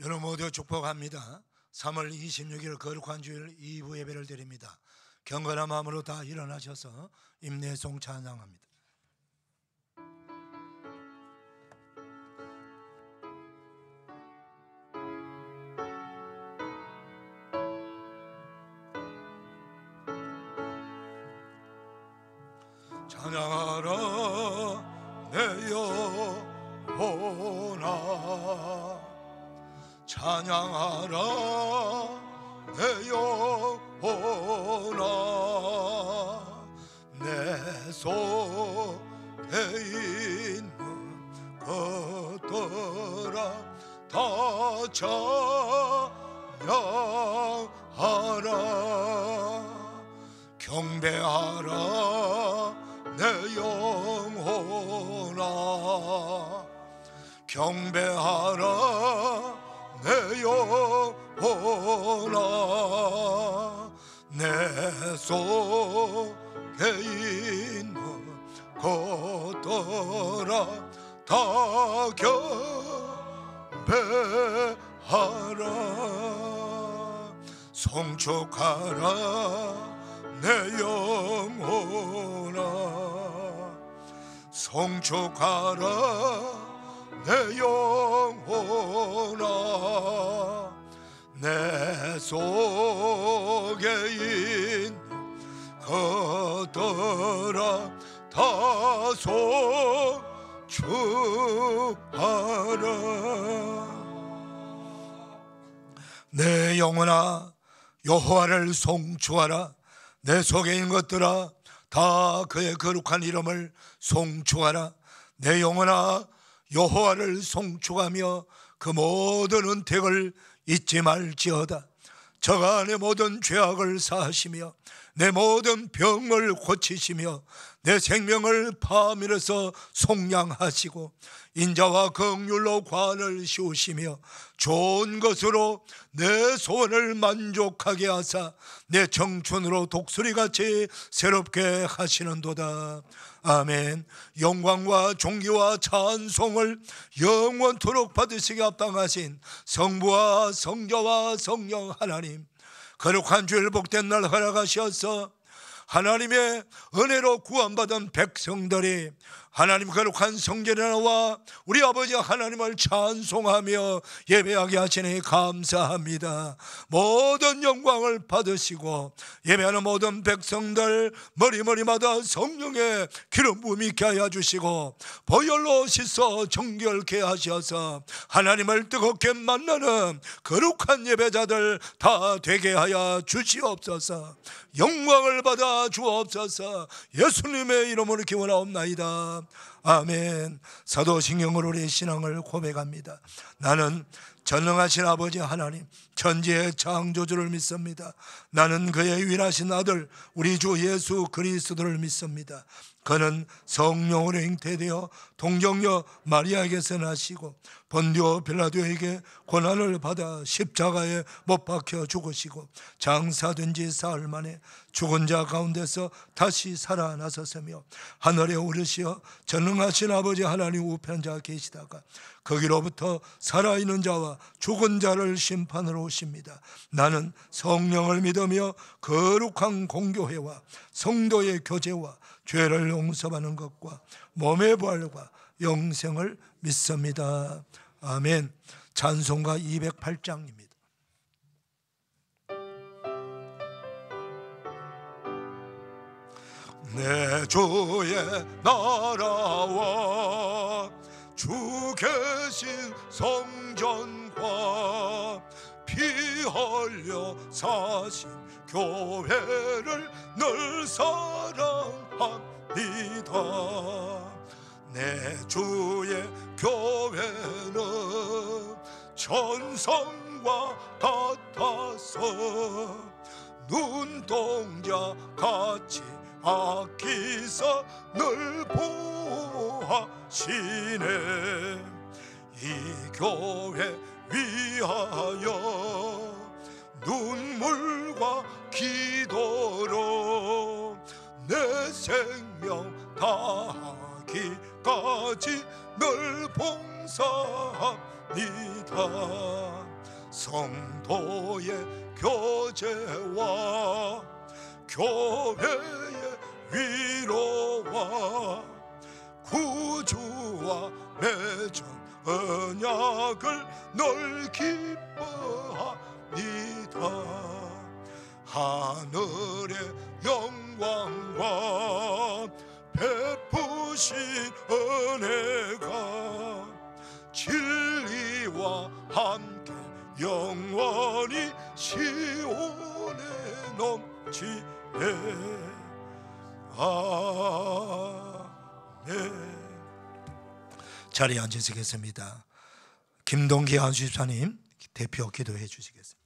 여러분 모두 축복합니다. 3월 26일 거룩한 주일 2부 예배를 드립니다. 경건한 마음으로 다 일어나셔서 임내송 찬양합니다. 찬양하라 내 영혼아, 찬양하라 내 영혼아, 내 속에 있는 것들아 다 찬양하라. 경배하라 내 영혼아, 경배하라 내 영혼아, 내 속에 있는 것들아 다 경배하라. 송축하라 내 영혼아, 송축하라 내 영혼아, 내 속에 있는 것들아 다 송축하라. 내 영혼아 여호와를 송축하라. 내 속에 있는 것들아 다 그의 거룩한 이름을 송축하라. 내 영혼아 여호와를 송축하며 그 모든 은택을 잊지 말지어다. 저가 내 모든 죄악을 사하시며 내 모든 병을 고치시며 내 생명을 파멸해서 속량하시고 인자와 긍휼로 관을 씌우시며 좋은 것으로 내 소원을 만족하게 하사 내 청춘으로 독수리같이 새롭게 하시는도다. 아멘. 영광과 존귀와 찬송을 영원토록 받으시기 합당하신 성부와 성자와 성령 하나님, 거룩한 주일 복된 날 허락하셔서 하나님의 은혜로 구원받은 백성들이 하나님 거룩한 성전에 나와 우리 아버지 하나님을 찬송하며 예배하게 하시니 감사합니다. 모든 영광을 받으시고 예배하는 모든 백성들 머리마다 성령의 기름 부음이 있게 하여 주시고 보혈로 씻어 정결케 하셔서 하나님을 뜨겁게 만나는 거룩한 예배자들 다 되게 하여 주시옵소서. 영광을 받아 주옵소서. 예수님의 이름으로 기원하옵나이다. 아멘. 사도신경으로 우리의 신앙을 고백합니다. 나는 전능하신 아버지 하나님 천지의 창조주를 믿습니다. 나는 그의 유일하신 아들 우리 주 예수 그리스도를 믿습니다. 그는 성령으로 잉태되어 동정녀 마리아에게서 나시고 본디오 빌라도에게 고난을 받아 십자가에 못 박혀 죽으시고 장사된 지 사흘 만에 죽은 자 가운데서 다시 살아나셨으며 하늘에 오르시어 전능하신 아버지 하나님 우편자 계시다가 거기로부터 살아있는 자와 죽은 자를 심판으로 오십니다. 나는 성령을 믿으며 거룩한 공교회와 성도의 교제와 죄를 용서받는 것과 몸의 부활과 영생을 믿습니다. 아멘. 찬송가 208장입니다. 내 주의 나라와 주 계신 성전과 피 흘려 사신 교회를 늘 사랑합니다. 내 주의 교회는 천성과 같아서 눈동자 같이 아끼사 늘 보호하시네. 이 교회 위하여 눈물과 기도로 내 생명 다하기까지 늘 봉사합니다. 언약을 널 기뻐하니다. 하늘의 영광과 베푸신 은혜가 진리와 함께 영원히 시온에 넘치네. 아멘. 자리에 앉으시겠습니다. 김동기 안수집사님 대표 기도해 주시겠습니다.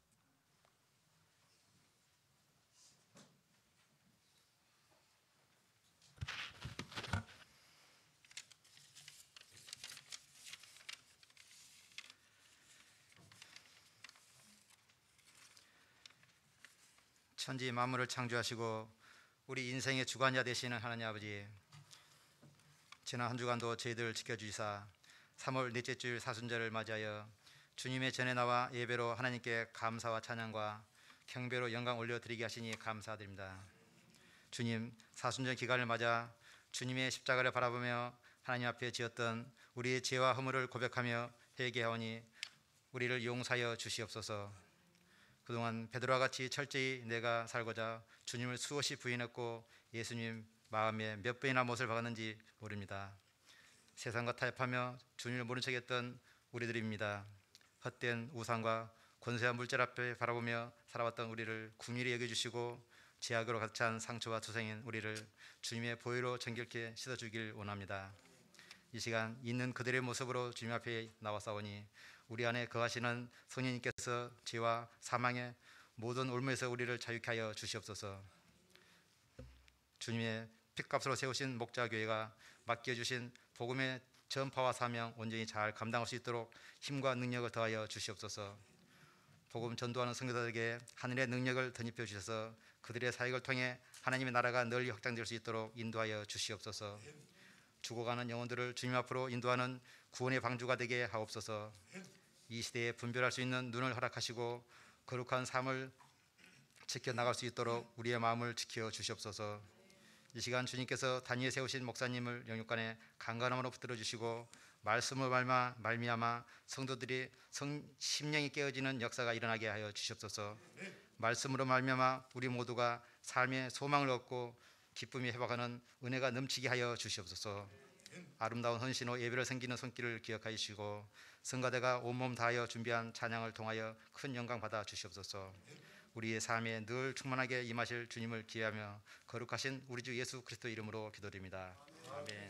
천지 만물을 창조하시고 우리 인생의 주관자 되시는 하나님 아버지, 지난 한 주간도 저희들 지켜주시사 3월 넷째 주일 사순절을 맞이하여 주님의 전에 나와 예배로 하나님께 감사와 찬양과 경배로 영광 올려드리게 하시니 감사드립니다. 주님, 사순절 기간을 맞아 주님의 십자가를 바라보며 하나님 앞에 지었던 우리의 죄와 허물을 고백하며 회개하오니 우리를 용서하여 주시옵소서. 그동안 베드로와 같이 철저히 내가 살고자 주님을 수없이 부인했고 예수님 마음에 몇 번이나 못을 박았는지 모릅니다. 세상과 타협하며 주님을 모른 척했던 우리들입니다. 헛된 우상과 권세와 물질 앞에 바라보며 살아왔던 우리를 긍휼히 여겨주시고 죄악으로 가득 찬 상처와 투성인 우리를 주님의 보혈로 정결케 씻어주길 원합니다. 이 시간 있는 그들의 모습으로 주님 앞에 나와싸우니 우리 안에 거하시는 성령님께서 죄와 사망의 모든 올무에서 우리를 자유케 하여 주시옵소서. 주님의 핏값으로 세우신 목자교회가 맡겨주신 복음의 전파와 사명 온전히 잘 감당할 수 있도록 힘과 능력을 더하여 주시옵소서. 복음 전도하는 성도들에게 하늘의 능력을 덧입혀 주셔서 그들의 사역을 통해 하나님의 나라가 널리 확장될 수 있도록 인도하여 주시옵소서. 죽어가는 영혼들을 주님 앞으로 인도하는 구원의 방주가 되게 하옵소서. 이 시대에 분별할 수 있는 눈을 허락하시고 거룩한 삶을 지켜나갈 수 있도록 우리의 마음을 지켜 주시옵소서. 이 시간 주님께서 단위에 세우신 목사님을 영육간에 강건함으로 붙들어 주시고 말씀을 말미암아 성도들이 심령이 깨어지는 역사가 일어나게 하여 주시옵소서. 말씀으로 말미암아 우리 모두가 삶의 소망을 얻고 기쁨이 회복하는 은혜가 넘치게 하여 주시옵소서. 아름다운 헌신으로 예배를 섬기는 손길을 기억하여 주시고 성가대가 온몸 다하여 준비한 찬양을 통하여 큰 영광 받아 주시옵소서. 우리의 삶에 늘 충만하게 임하실 주님을 기회하며 거룩하신 우리 주 예수 그리스도 이름으로 기도드립니다. 아멘.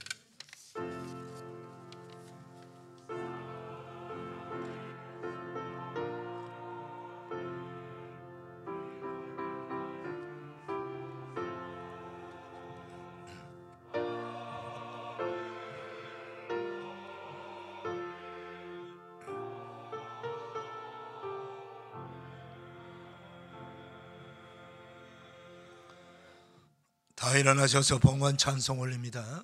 다 일어나셔서 봉헌 찬송 올립니다.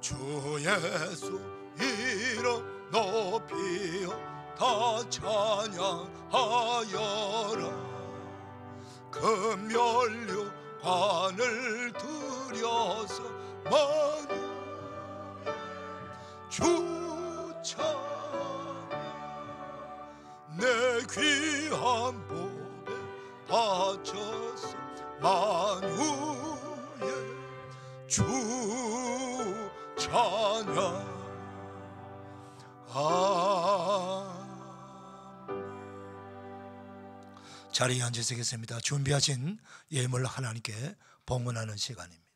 주 예수 이름 높이어 다 찬양하여라. 금면류관을 들여서 만유 주찬 내 귀한 몸에 바쳐서 만유의 주 찬양. 자리에 앉으시겠습니다. 준비하신 예물 하나님께 봉헌하는 시간입니다.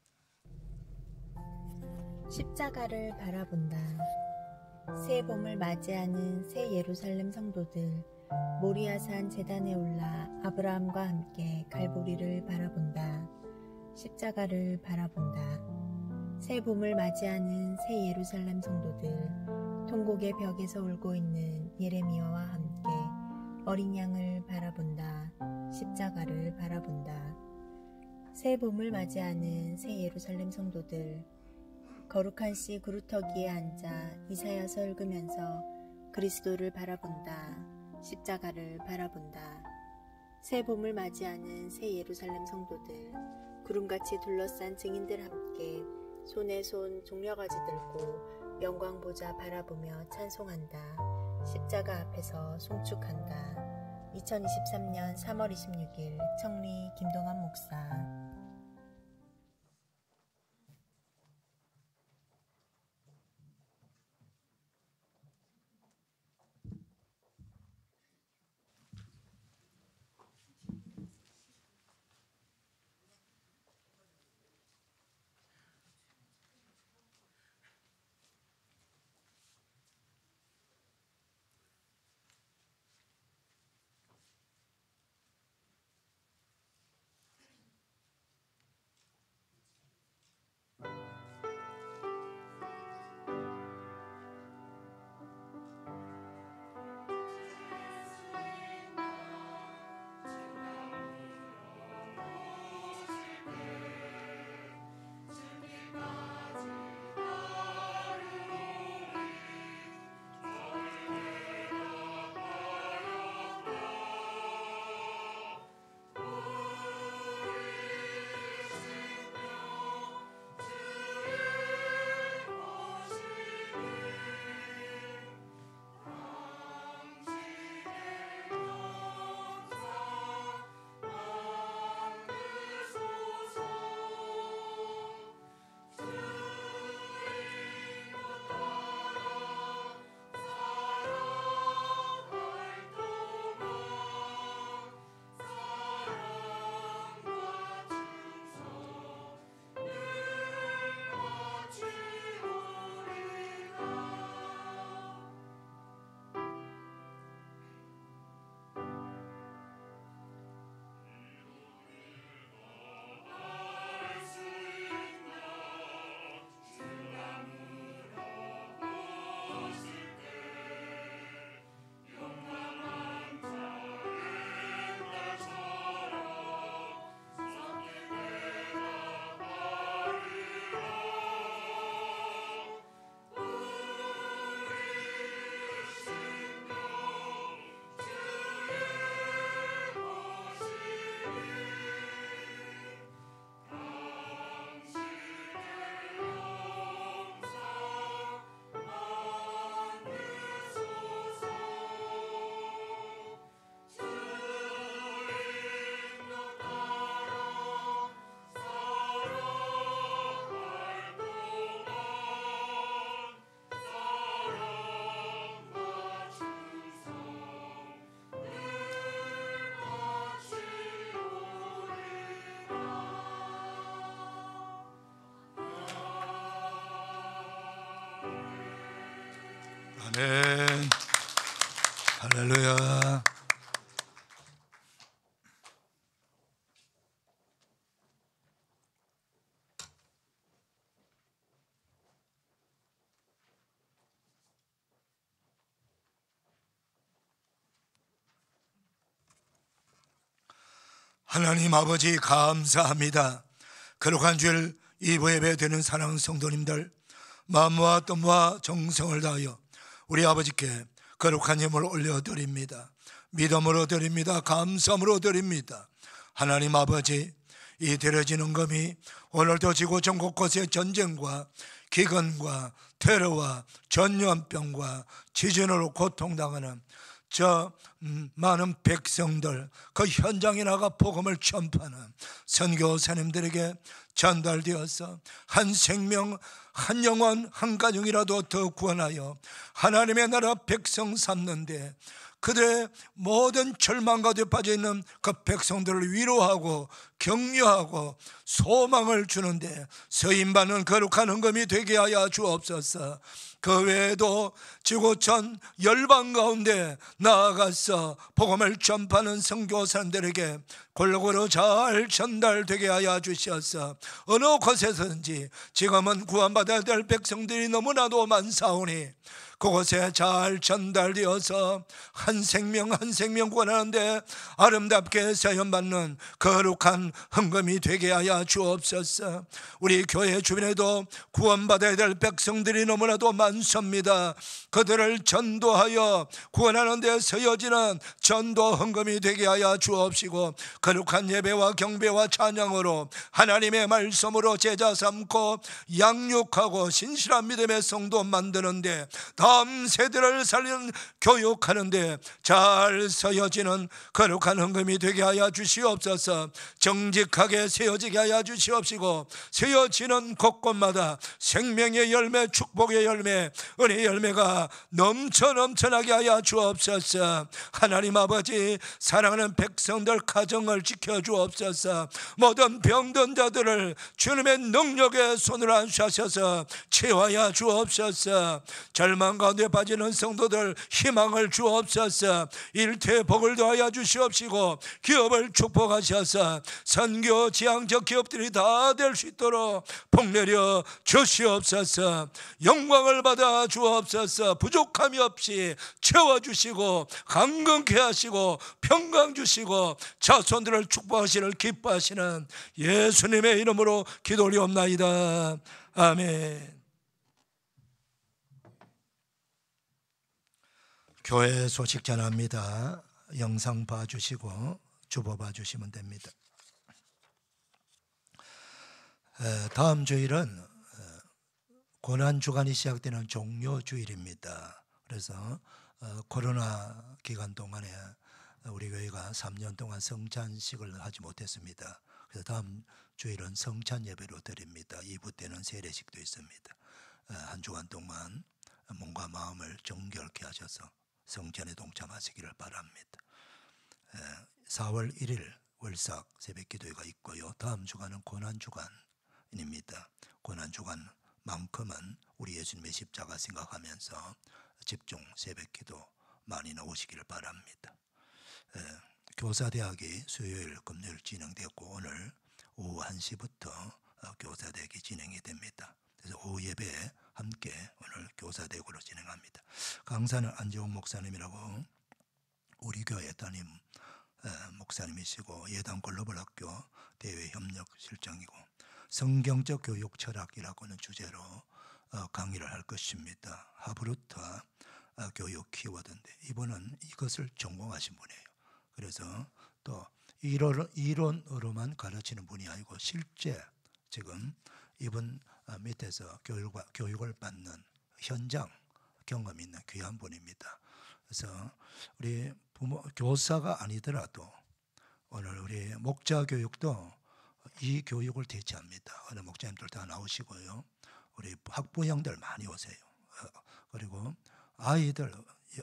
십자가를 바라본다. 새 봄을 맞이하는 새 예루살렘 성도들, 모리아산 제단에 올라 아브라함과 함께 갈보리를 바라본다. 십자가를 바라본다. 새 봄을 맞이하는 새 예루살렘 성도들, 통곡의 벽에서 울고 있는 예레미야와 함께 어린 양을 바라본다. 십자가를 바라본다. 새 봄을 맞이하는 새 예루살렘 성도들, 거룩한 씨 구루터기에 앉아 이사야서 읽으면서 그리스도를 바라본다. 십자가를 바라본다. 새 봄을 맞이하는 새 예루살렘 성도들, 구름같이 둘러싼 증인들 함께 손에 손 종려가지 들고 영광 보좌 바라보며 찬송한다. 십자가 앞에서 송축한다. 2023년 3월 26일 청리 김동환 목사. 아멘. 할렐루야. 하나님 아버지 감사합니다. 거룩한 주일 이부 예배 드리는 사랑하는 성도님들, 마음과 뜻과 정성을 다하여 우리 아버지께 거룩한 예물을 올려드립니다. 믿음으로 드립니다. 감사함으로 드립니다. 하나님 아버지, 이 드려지는 금이 오늘도 지구 전 곳곳의 전쟁과 기근과 테러와 전염병과 지진으로 고통당하는 저 많은 백성들, 그 현장에 나가 복음을 전파하는 선교사님들에게 전달되어서 한 생명, 한 영혼, 한 가정이라도 더 구원하여 하나님의 나라 백성 삼는데 그들의 모든 절망 가운데 빠져있는 그 백성들을 위로하고 격려하고 소망을 주는데 서임받는 거룩한 헌금이 되게 하여 주옵소서. 그 외에도 지구촌 열방 가운데 나아가서 복음을 전파하는 선교사들에게 골고루 잘 전달되게 하여 주시옵소서. 어느 곳에서든지 지금은 구원받아야 될 백성들이 너무나도 많사오니 그곳에 잘 전달되어서 한 생명 한 생명 구원하는데 아름답게 사용받는 거룩한 헌금이 되게 하여 주옵소서. 우리 교회 주변에도 구원받아야 될 백성들이 너무나도 많습니다. 그들을 전도하여 구원하는 데 서여지는 전도 헌금이 되게 하여 주옵시고, 거룩한 예배와 경배와 찬양으로 하나님의 말씀으로 제자 삼고 양육하고 신실한 믿음의 성도 만드는데, 다음 세대를 살리는 교육하는데 잘 서여지는 거룩한 헌금이 되게 하여 주시옵소서. 정직하게 세워지게 하여 주시옵시고, 세워지는 곳곳마다 생명의 열매, 축복의 열매, 은혜의 열매가 넘쳐나게 하여 주옵소서. 하나님 아버지, 사랑하는 백성들 가정을 지켜주옵소서. 모든 병든 자들을 주님의 능력의 손으로 안수하셔서 채워야 주옵소서. 절망 가운데 빠지는 성도들 희망을 주옵소서. 일터에 복을 더하여 주시옵시고, 기업을 축복하셔서 선교 지향적 기업들이 다 될 수 있도록 복내려 주시옵소서. 영광을 받아 주옵소서. 부족함이 없이 채워주시고 강건케 하시고 평강 주시고 자손들을 축복하시를 기뻐하시는 예수님의 이름으로 기도 올리옵나이다. 아멘. 교회 소식 전합니다. 영상 봐주시고 주보 봐주시면 됩니다. 다음 주일은 고난주간이 시작되는 종료주일입니다. 그래서 코로나 기간 동안에 우리 교회가 3년 동안 성찬식을 하지 못했습니다. 그래서 다음 주일은 성찬 예배로 드립니다. 2부 때는 세례식도 있습니다. 한 주간 동안 몸과 마음을 정결케 하셔서 성찬에 동참하시기를 바랍니다. 4월 1일 월삭 새벽기도회가 있고요. 다음 주간은 고난주간입니다. 고난주간만큼은 우리 예수님의 십자가 생각하면서 집중 새벽기도 많이 나오시기를 바랍니다. 교사대학이 수요일 금요일 진행되었고, 오늘 오후 1시부터 교사대학이 진행이 됩니다. 그래서 오후 예배에 함께 오늘 교사대학으로 진행합니다. 강사는 안재홍 목사님이라고 우리 교회 담임 목사님이시고, 예당 글로벌학교 대외협력실장이고, 성경적 교육 철학이라고는 주제로 강의를 할 것입니다. 하브루트 교육 키워드인데, 이분은 이것을 전공하신 분이에요. 그래서 또 이론으로만 가르치는 분이 아니고 실제 지금 이분 밑에서 교육을 받는 현장 경험이 있는 귀한 분입니다. 그래서 우리 부모 교사가 아니더라도 오늘 우리 목자 교육도 이 교육을 대체합니다. 어느 목자님들 다 나오시고요. 우리 학부형들 많이 오세요. 그리고 아이들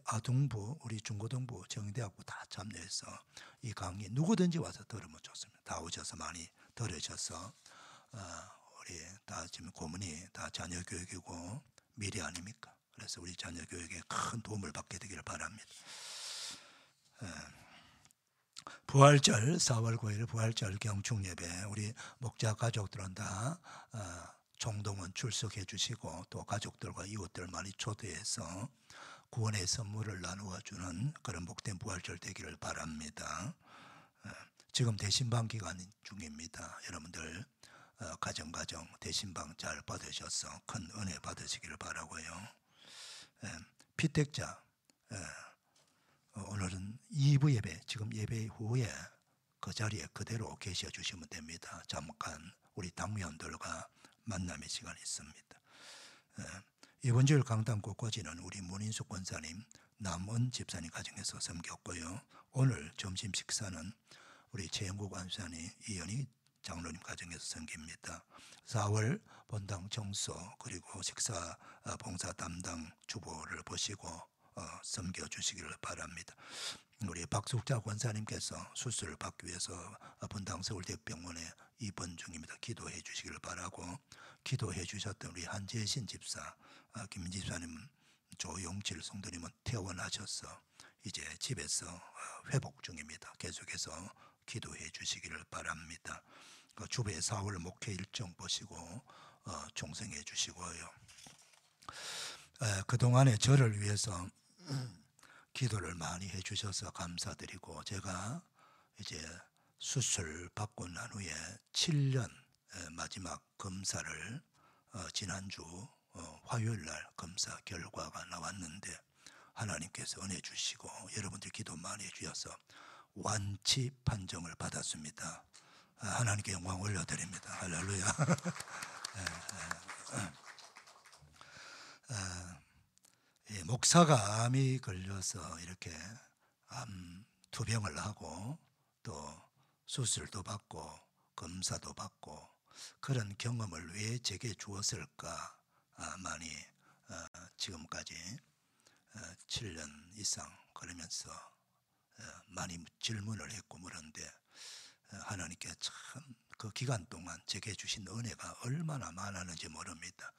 아동부, 우리 중고등부, 정대학부 다 참여해서 이 강의 누구든지 와서 들으면 좋습니다. 다 오셔서 많이 들으셔서 우리 다 지금 고문이 다 자녀 교육이고 미래 아닙니까? 그래서 우리 자녀 교육에 큰 도움을 받게 되기를 바랍니다. 부활절 4월 9일 부활절 경축 예배, 우리 목자 가족들은 다 총동원 출석해 주시고, 또 가족들과 이웃들 많이 초대해서 구원의 선물을 나누어 주는 그런 복된 부활절 되기를 바랍니다. 지금 대신방 기간 중입니다. 여러분들 가정 대신방 잘 받으셔서 큰 은혜 받으시기를 바라고요. 피택자, 오늘은 2부 예배, 지금 예배 후에 그 자리에 그대로 계셔 주시면 됩니다. 잠깐 우리 당회원들과 만남의 시간이 있습니다. 이번 주일 강단 곳곳이는 우리 문인숙 권사님, 남은 집사님 가정에서 섬겼고요. 오늘 점심 식사는 우리 최영국 안수사님, 이현희 장로님 가정에서 섬깁니다. 4월 본당 청소 그리고 식사 봉사 담당 주보를 보시고 섬겨주시기를 바랍니다. 우리 박숙자 권사님께서 수술을 받기 위해서 본당 서울대병원에 입원 중입니다. 기도해 주시기를 바라고, 기도해 주셨던 우리 한재신 집사, 김 집사님, 조용칠 성도님은 퇴원하셔서 이제 집에서 회복 중입니다. 계속해서 기도해 주시기를 바랍니다. 주부의 4월 목회 일정 보시고 충성해 주시고요. 그동안에 저를 위해서 기도를 많이 해주셔서 감사드리고, 제가 이제 수술 받고 난 후에 7년 마지막 검사를 지난주 화요일 날 검사 결과가 나왔는데, 하나님께서 은혜 주시고 여러분들 기도 많이 해주셔서 완치 판정을 받았습니다. 하나님께 영광 올려드립니다. 할렐루야. 목사가 암이 걸려서 이렇게 암 투병을 하고 또 수술도 받고 검사도 받고 그런 경험을 왜 제게 주었을까? 많이 지금까지 7년 이상 그러면서 많이 질문을 했고 물었는데, 하나님께 참 그 기간 동안 제게 주신 은혜가 얼마나 많았는지 모릅니다.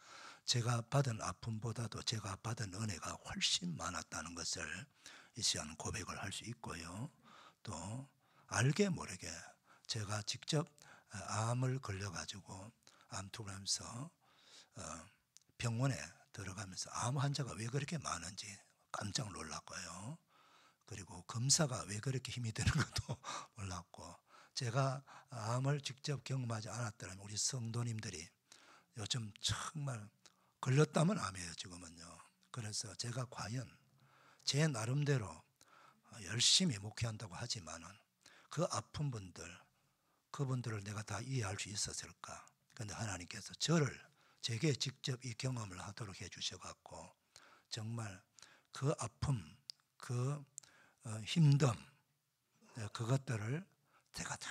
제가 받은 아픔보다도 제가 받은 은혜가 훨씬 많았다는 것을 이 시간 고백을 할 수 있고요. 또 알게 모르게 제가 직접 암을 걸려가지고 암투병하면서 병원에 들어가면서 암 환자가 왜 그렇게 많은지 깜짝 놀랐고요. 그리고 검사가 왜 그렇게 힘이 드는 것도 몰랐고, 제가 암을 직접 경험하지 않았더라면 우리 성도님들이 요즘 정말 걸렸다면 암이에요 지금은요. 그래서 제가 과연 제 나름대로 열심히 목회한다고 하지만은 그 아픈 분들, 그분들을 내가 다 이해할 수 있었을까? 그런데 하나님께서 제게 직접 이 경험을 하도록 해주셔갖고 정말 그 아픔, 그 힘듦, 그것들을 제가 다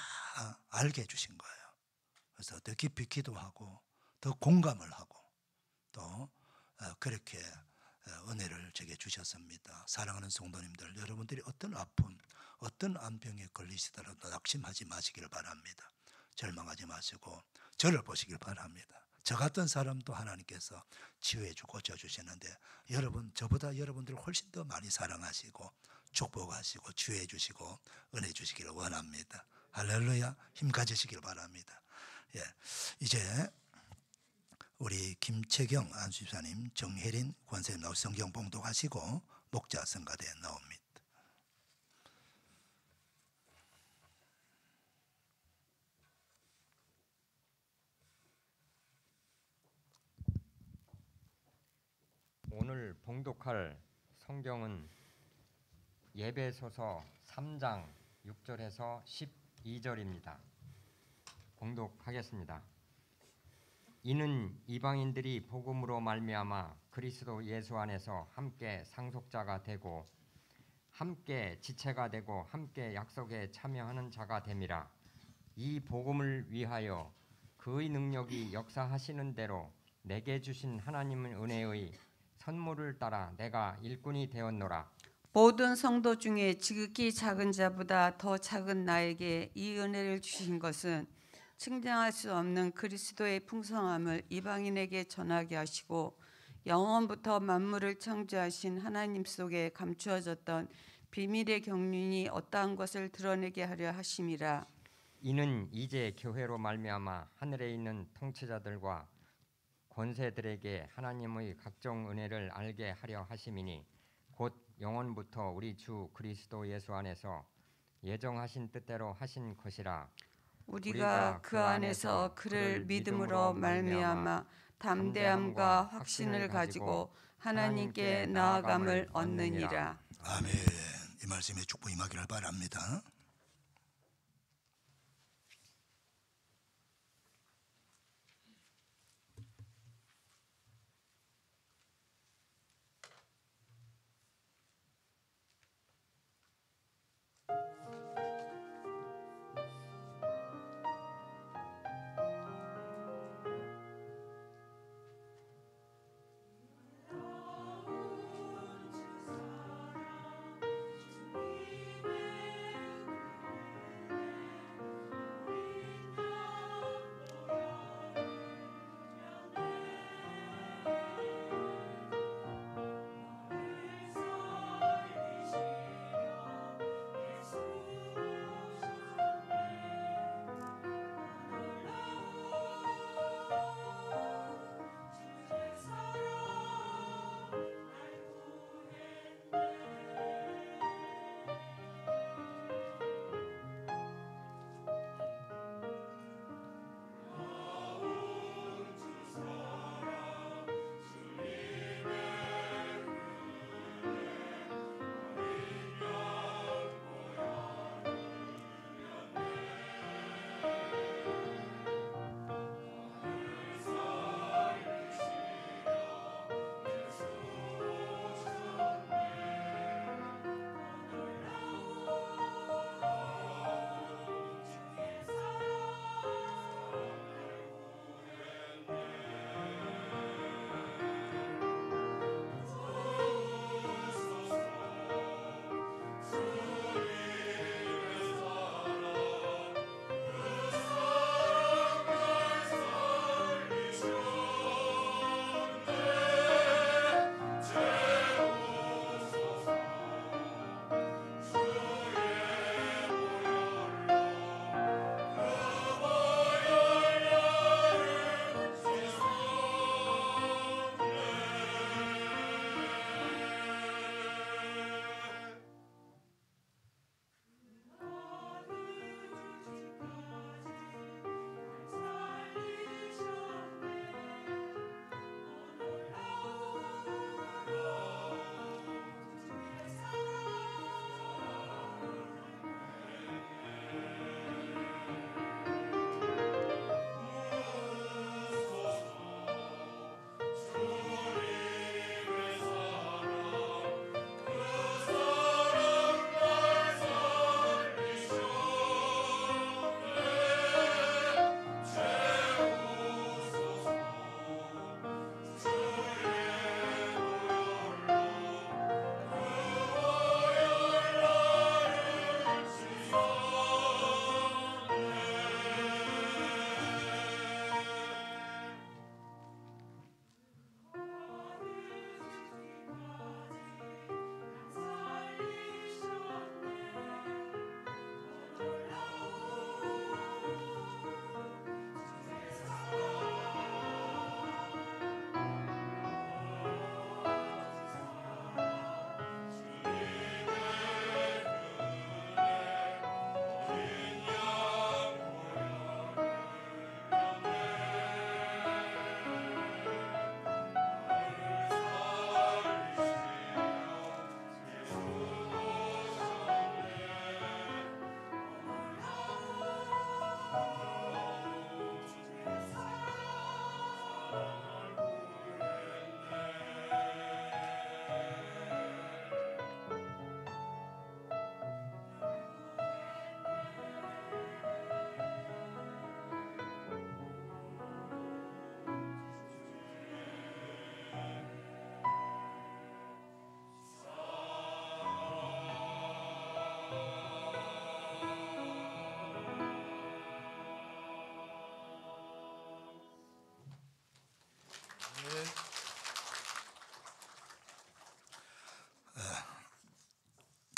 알게 해주신 거예요. 그래서 더 깊이 기도하고 더 공감을 하고 또 그렇게 은혜를 제게 주셨습니다. 사랑하는 성도님들, 여러분들이 어떤 아픔, 어떤 암병에 걸리시더라도 낙심하지 마시길 바랍니다. 절망하지 마시고 저를 보시길 바랍니다. 저 같은 사람도 하나님께서 치유해주고 고쳐주시는데, 저보다 여러분들을 훨씬 더 많이 사랑하시고 축복하시고 치유해주시고 은혜 주시기를 원합니다. 할렐루야. 힘 가지시길 바랍니다. 이제 우리 김채경 안수집사님, 정혜린 권사님 나오 성경 봉독하시고 목자 성가대 나옵니다. 오늘 봉독할 성경은 예배소서 3장 6절에서 12절입니다. 봉독하겠습니다. 이는 이방인들이 복음으로 말미암아 그리스도 예수 안에서 함께 상속자가 되고 함께 지체가 되고 함께 약속에 참여하는 자가 됨이라. 이 복음을 위하여 그의 능력이 역사하시는 대로 내게 주신 하나님의 은혜의 선물을 따라 내가 일꾼이 되었노라. 모든 성도 중에 지극히 작은 자보다 더 작은 나에게 이 은혜를 주신 것은 측량할 수 없는 그리스도의 풍성함을 이방인에게 전하게 하시고 영원부터 만물을 창조하신 하나님 속에 감추어졌던 비밀의 경륜이 어떠한 것을 드러내게 하려 하심이라. 이는 이제 교회로 말미암아 하늘에 있는 통치자들과 권세들에게 하나님의 각종 은혜를 알게 하려 하심이니 곧 영원부터 우리 주 그리스도 예수 안에서 예정하신 뜻대로 하신 것이라. 우리가 그 안에서 그를 믿음으로 말미암아 담대함과 확신을 가지고 하나님께 나아감을 얻느니라. 아멘. 이 말씀에 축복 임하기를 바랍니다.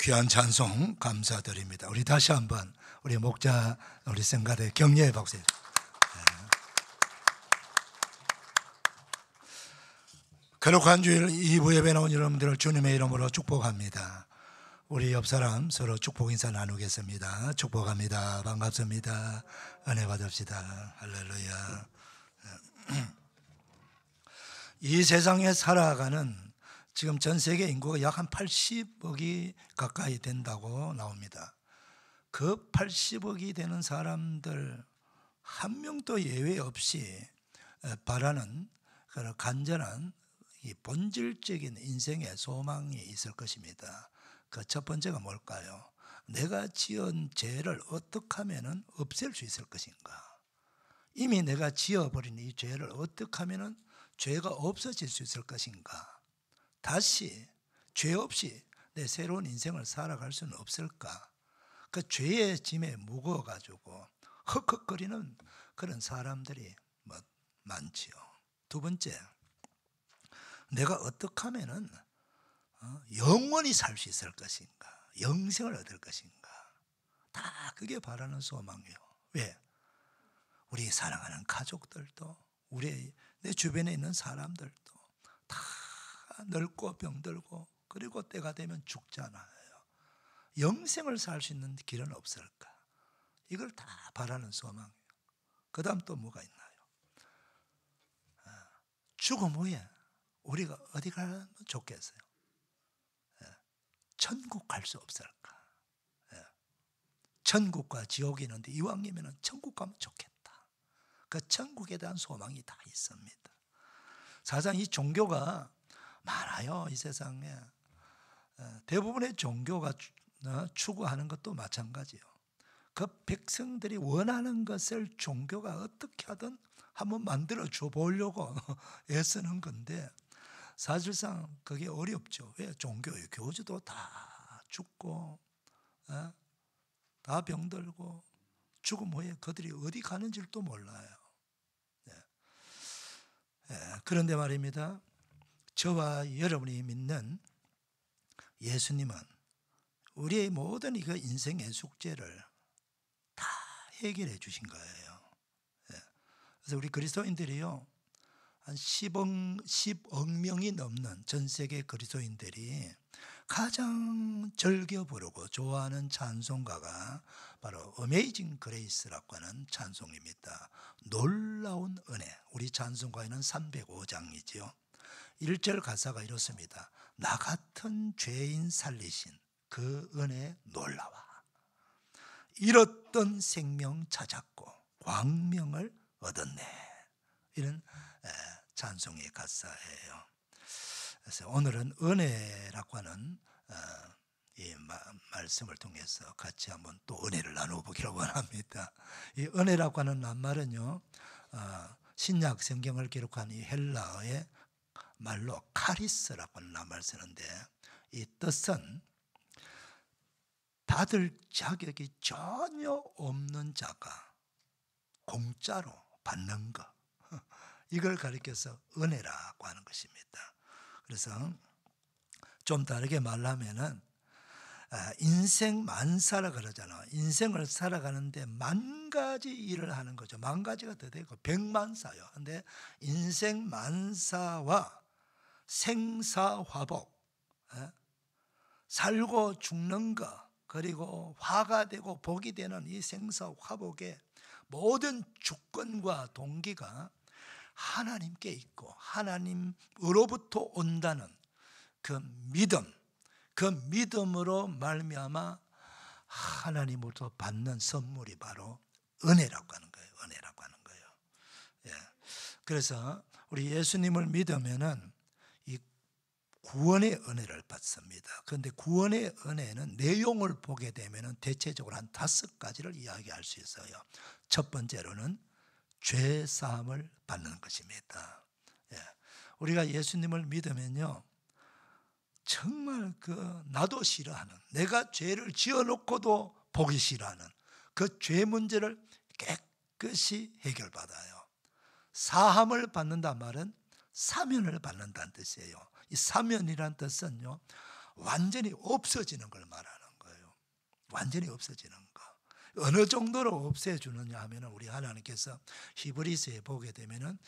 귀한 찬송 감사드립니다. 우리 다시 한번 우리 목자 우리 성가대 격려의 박수. 거룩한 주일 2부 예배 나온 여러분들을 주님의 이름으로 축복합니다. 우리 옆 사람 서로 축복 인사 나누겠습니다. 축복합니다. 반갑습니다. 은혜 받읍시다. 할렐루야. 이 세상에 살아가는 지금 전 세계 인구가 약 한 80억이 가까이 된다고 나옵니다. 그 80억이 되는 사람들 한 명도 예외 없이 바라는 그런 간절한 이 본질적인 인생의 소망이 있을 것입니다. 그 첫 번째가 뭘까요? 내가 지은 죄를 어떻게 하면 없앨 수 있을 것인가? 이미 내가 지어버린 이 죄를 어떻게 하면 죄가 없어질 수 있을 것인가? 다시 죄 없이 내 새로운 인생을 살아갈 수는 없을까? 그 죄의 짐에 무거워가지고 헉헉거리는 그런 사람들이 많지요. 두 번째, 내가 어떻게 하면은 영원히 살 수 있을 것인가? 영생을 얻을 것인가? 다 그게 바라는 소망이요. 왜? 우리 사랑하는 가족들도 내 주변에 있는 사람들도 다 늙고 병들고 그리고 때가 되면 죽잖아요. 영생을 살 수 있는 길은 없을까? 이걸 다 바라는 소망이에요. 그 다음 또 뭐가 있나요? 죽음 후에 우리가 어디 가면 좋겠어요? 천국 갈 수 없을까? 천국과 지옥이 있는데 이왕이면 천국 가면 좋겠다. 그 천국에 대한 소망이 다 있습니다. 사실 이 종교가 많아요. 이 세상에 대부분의 종교가 추구하는 것도 마찬가지예요. 그 백성들이 원하는 것을 종교가 어떻게 하든 한번 만들어 줘 보려고 애쓰는 건데 사실상 그게 어렵죠. 왜? 종교의 교주도 다 죽고 다 병들고 죽음 후에 그들이 어디 가는지를 또 몰라요. 그런데 말입니다. 저와 여러분이 믿는 예수님은 우리의 모든 그 인생의 숙제를 다 해결해 주신 거예요. 그래서 우리 그리스도인들이요, 한 10억 명이 넘는 전 세계 그리스도인들이 가장 즐겨 부르고 좋아하는 찬송가가 바로 Amazing Grace라고 하는 찬송입니다. 놀라운 은혜. 우리 찬송가에는 305장이지요. 1절 가사가 이렇습니다. 나 같은 죄인 살리신 그 은혜 놀라워. 잃었던 생명 찾았고 광명을 얻었네. 이런 찬송의 가사예요. 그래서 오늘은 은혜라고 하는 이 말씀을 통해서 같이 한번 또 은혜를 나눠보기를 원합니다. 이 은혜라고 하는 낱말은요, 신약 성경을 기록한 이 헬라어의 말로 카리스라고 하는 낱말을 쓰는데 이 뜻은 받을 자격이 전혀 없는 자가 공짜로 받는 것, 이걸 가리켜서 은혜라고 하는 것입니다. 그래서 좀 다르게 말하면은 인생 만사라 그러잖아. 인생을 살아가는데 만 가지 일을 하는 거죠. 만 가지가 더 되고 100만사요. 근데 인생 만사와 생사화복, 살고 죽는 것, 그리고 화가 되고 복이 되는 이 생사화복의 모든 주권과 동기가 하나님께 있고 하나님으로부터 온다는 그 믿음, 그 믿음으로 말미암아 하나님으로부터 받는 선물이 바로 은혜라고 하는 거예요. 은혜라고 하는 거예요. 그래서 우리 예수님을 믿으면은 이 구원의 은혜를 받습니다. 그런데 구원의 은혜는 내용을 보게 되면은 대체적으로 한 5가지를 이야기할 수 있어요. 첫 번째로는 죄 사함을 받는 것입니다. 우리가 예수님을 믿으면요, 정말 나도 싫어하는, 내가 죄를 지어놓고도 보기 싫어하는 그 죄 문제를 깨끗이 해결받아요. 사함을 받는단 말은 사면을 받는다는 뜻이에요. 이 사면이란 뜻은요, 완전히 없어지는 걸 말하는 완전히 없어지는 거. 어느 정도로 없애주느냐 하면 우리 하나님께서 히브리서에 보게 되면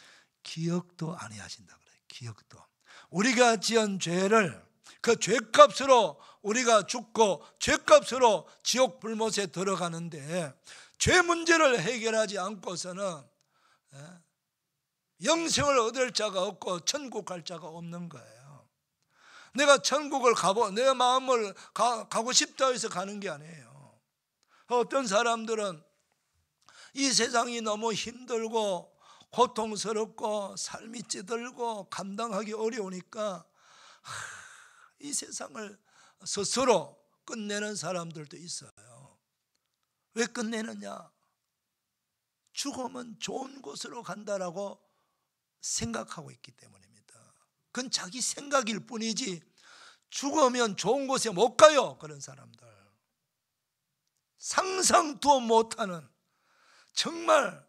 기억도 안 하신다 그래요. 기억도. 우리가 지은 죄를 그 죄값으로 우리가 죽고 죄값으로 지옥 불못에 들어가는데 죄 문제를 해결하지 않고서는 영생을 얻을 자가 없고 천국 갈 자가 없는 거예요. 내가 천국을 내 마음을 가고 싶다 해서 가는 게 아니에요. 어떤 사람들은 이 세상이 너무 힘들고 고통스럽고 삶이 찌들고 감당하기 어려우니까 이 세상을 스스로 끝내는 사람들도 있어요. 왜 끝내느냐? 죽으면 좋은 곳으로 간다라고 생각하고 있기 때문입니다. 그건 자기 생각일 뿐이지 죽으면 좋은 곳에 못 가요. 그런 사람들 상상도 못하는 정말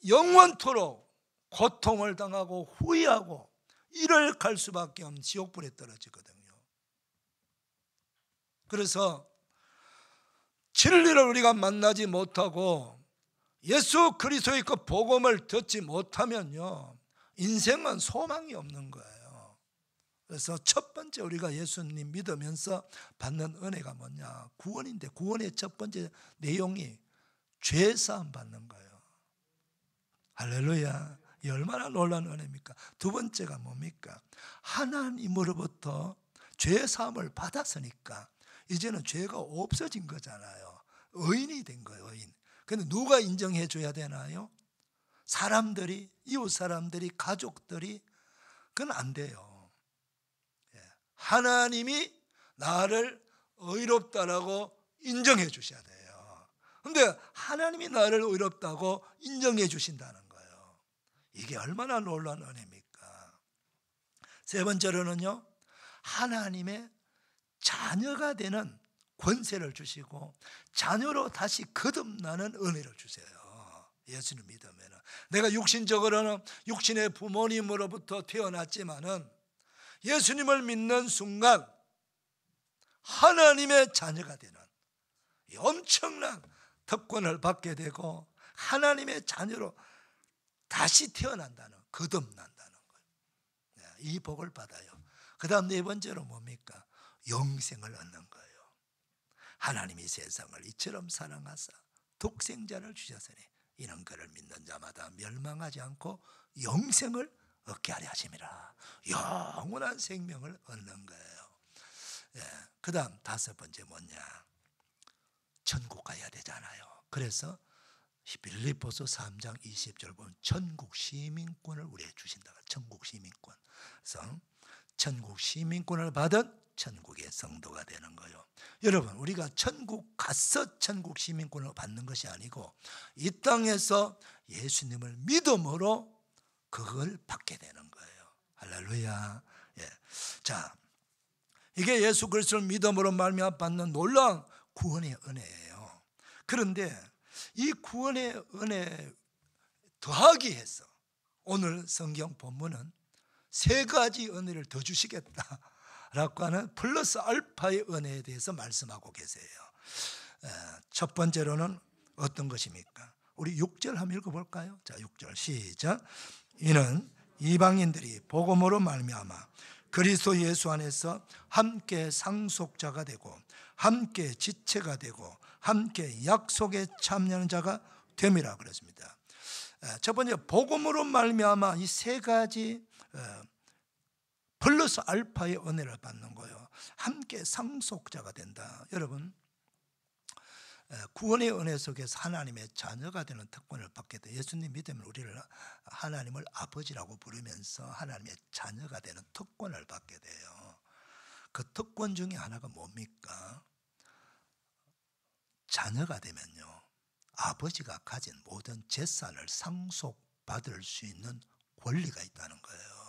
영원토록 고통을 당하고 후회하고 이를 갈 수밖에 없는 지옥불에 떨어지거든요. 그래서 진리를 우리가 만나지 못하고 예수 그리스도의 그 복음을 듣지 못하면요, 인생은 소망이 없는 거예요. 그래서 첫 번째 우리가 예수님 믿으면서 받는 은혜가 뭐냐? 구원인데, 구원의 첫 번째 내용이 죄사함 받는 거예요. 할렐루야. 이 얼마나 놀라운 은혜입니까? 두 번째가 뭡니까? 하나님으로부터 죄사함을 받았으니까 이제는 죄가 없어진 거잖아요. 의인이 된 거예요. 의인. 근데 누가 인정해 줘야 되나요? 사람들이, 이웃 사람들이, 가족들이. 그건 안 돼요. 하나님이 나를 의롭다라고 인정해 주셔야 돼요. 근데 하나님이 나를 의롭다고 인정해 주신다는 거예요. 이게 얼마나 놀라운 은혜입니까? 세 번째로는요, 하나님의 자녀가 되는 권세를 주시고 자녀로 다시 거듭나는 은혜를 주세요. 예수님 믿으면 내가 육신적으로는 육신의 부모님으로부터 태어났지만은 예수님을 믿는 순간 하나님의 자녀가 되는 엄청난 특권을 받게 되고 하나님의 자녀로 다시 태어난다는, 거듭난다는 거예요. 이 복을 받아요. 그 다음 네 번째로 뭡니까? 영생을 얻는 거예요. 하나님이 세상을 이처럼 사랑하사 독생자를 주셨으니 이는 그를 믿는 자마다 멸망하지 않고 영생을 얻게 하려 하심이라. 영원한 생명을 얻는 거예요. 그 다음 다섯 번째 뭐냐? 천국 가야 되잖아요. 그래서 빌립보서 3장 20절 보면 천국 시민권을 우리에게 주신다. 천국 시민권. 그래서 천국 시민권을 받은 천국의 성도가 되는 거예요. 여러분, 우리가 천국 가서 천국 시민권을 받는 것이 아니고 이 땅에서 예수님을 믿음으로 그걸 받게 되는 거예요. 할렐루야. 자, 이게 예수 그리스도를 믿음으로 말미암아 받는 놀라운 구원의 은혜예요. 그런데 이 구원의 은혜 더하기 해서 오늘 성경 본문은 세 가지 은혜를 더 주시겠다라고 하는 플러스 알파의 은혜에 대해서 말씀하고 계세요. 첫 번째로는 어떤 것입니까? 우리 6절 한번 읽어볼까요? 자, 6절 시작. 이는 이방인들이 복음으로 말미암아 그리스도 예수 안에서 함께 상속자가 되고 함께 지체가 되고 함께 약속에 참여하는 자가 됨이라 그랬습니다. 첫 번째, 복음으로 말미암아 이 세 가지 플러스 알파의 은혜를 받는 거예요. 함께 상속자가 된다. 여러분, 구원의 은혜 속에서 하나님의 자녀가 되는 특권을 받게 돼. 예수님 믿으면 우리를 하나님을 아버지라고 부르면서 하나님의 자녀가 되는 특권을 받게 돼요. 그 특권 중에 하나가 뭡니까? 자녀가 되면요, 아버지가 가진 모든 재산을 상속받을 수 있는 권리가 있다는 거예요.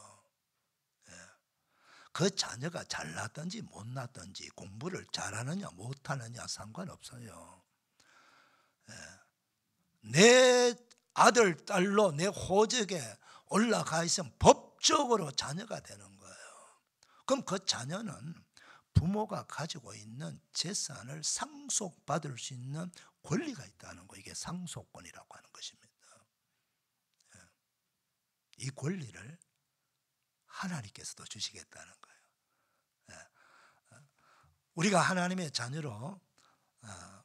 그 자녀가 잘났든지 못났든지 공부를 잘하느냐 못하느냐 상관없어요. 내 아들, 딸로 내 호적에 올라가 있으면 법적으로 자녀가 되는 거예요. 그럼 그 자녀는 부모가 가지고 있는 재산을 상속받을 수 있는 권리가 있다는 거, 이게 상속권이라고 하는 것입니다. 이 권리를 하나님께서도 주시겠다는 거예요. 우리가 하나님의 자녀로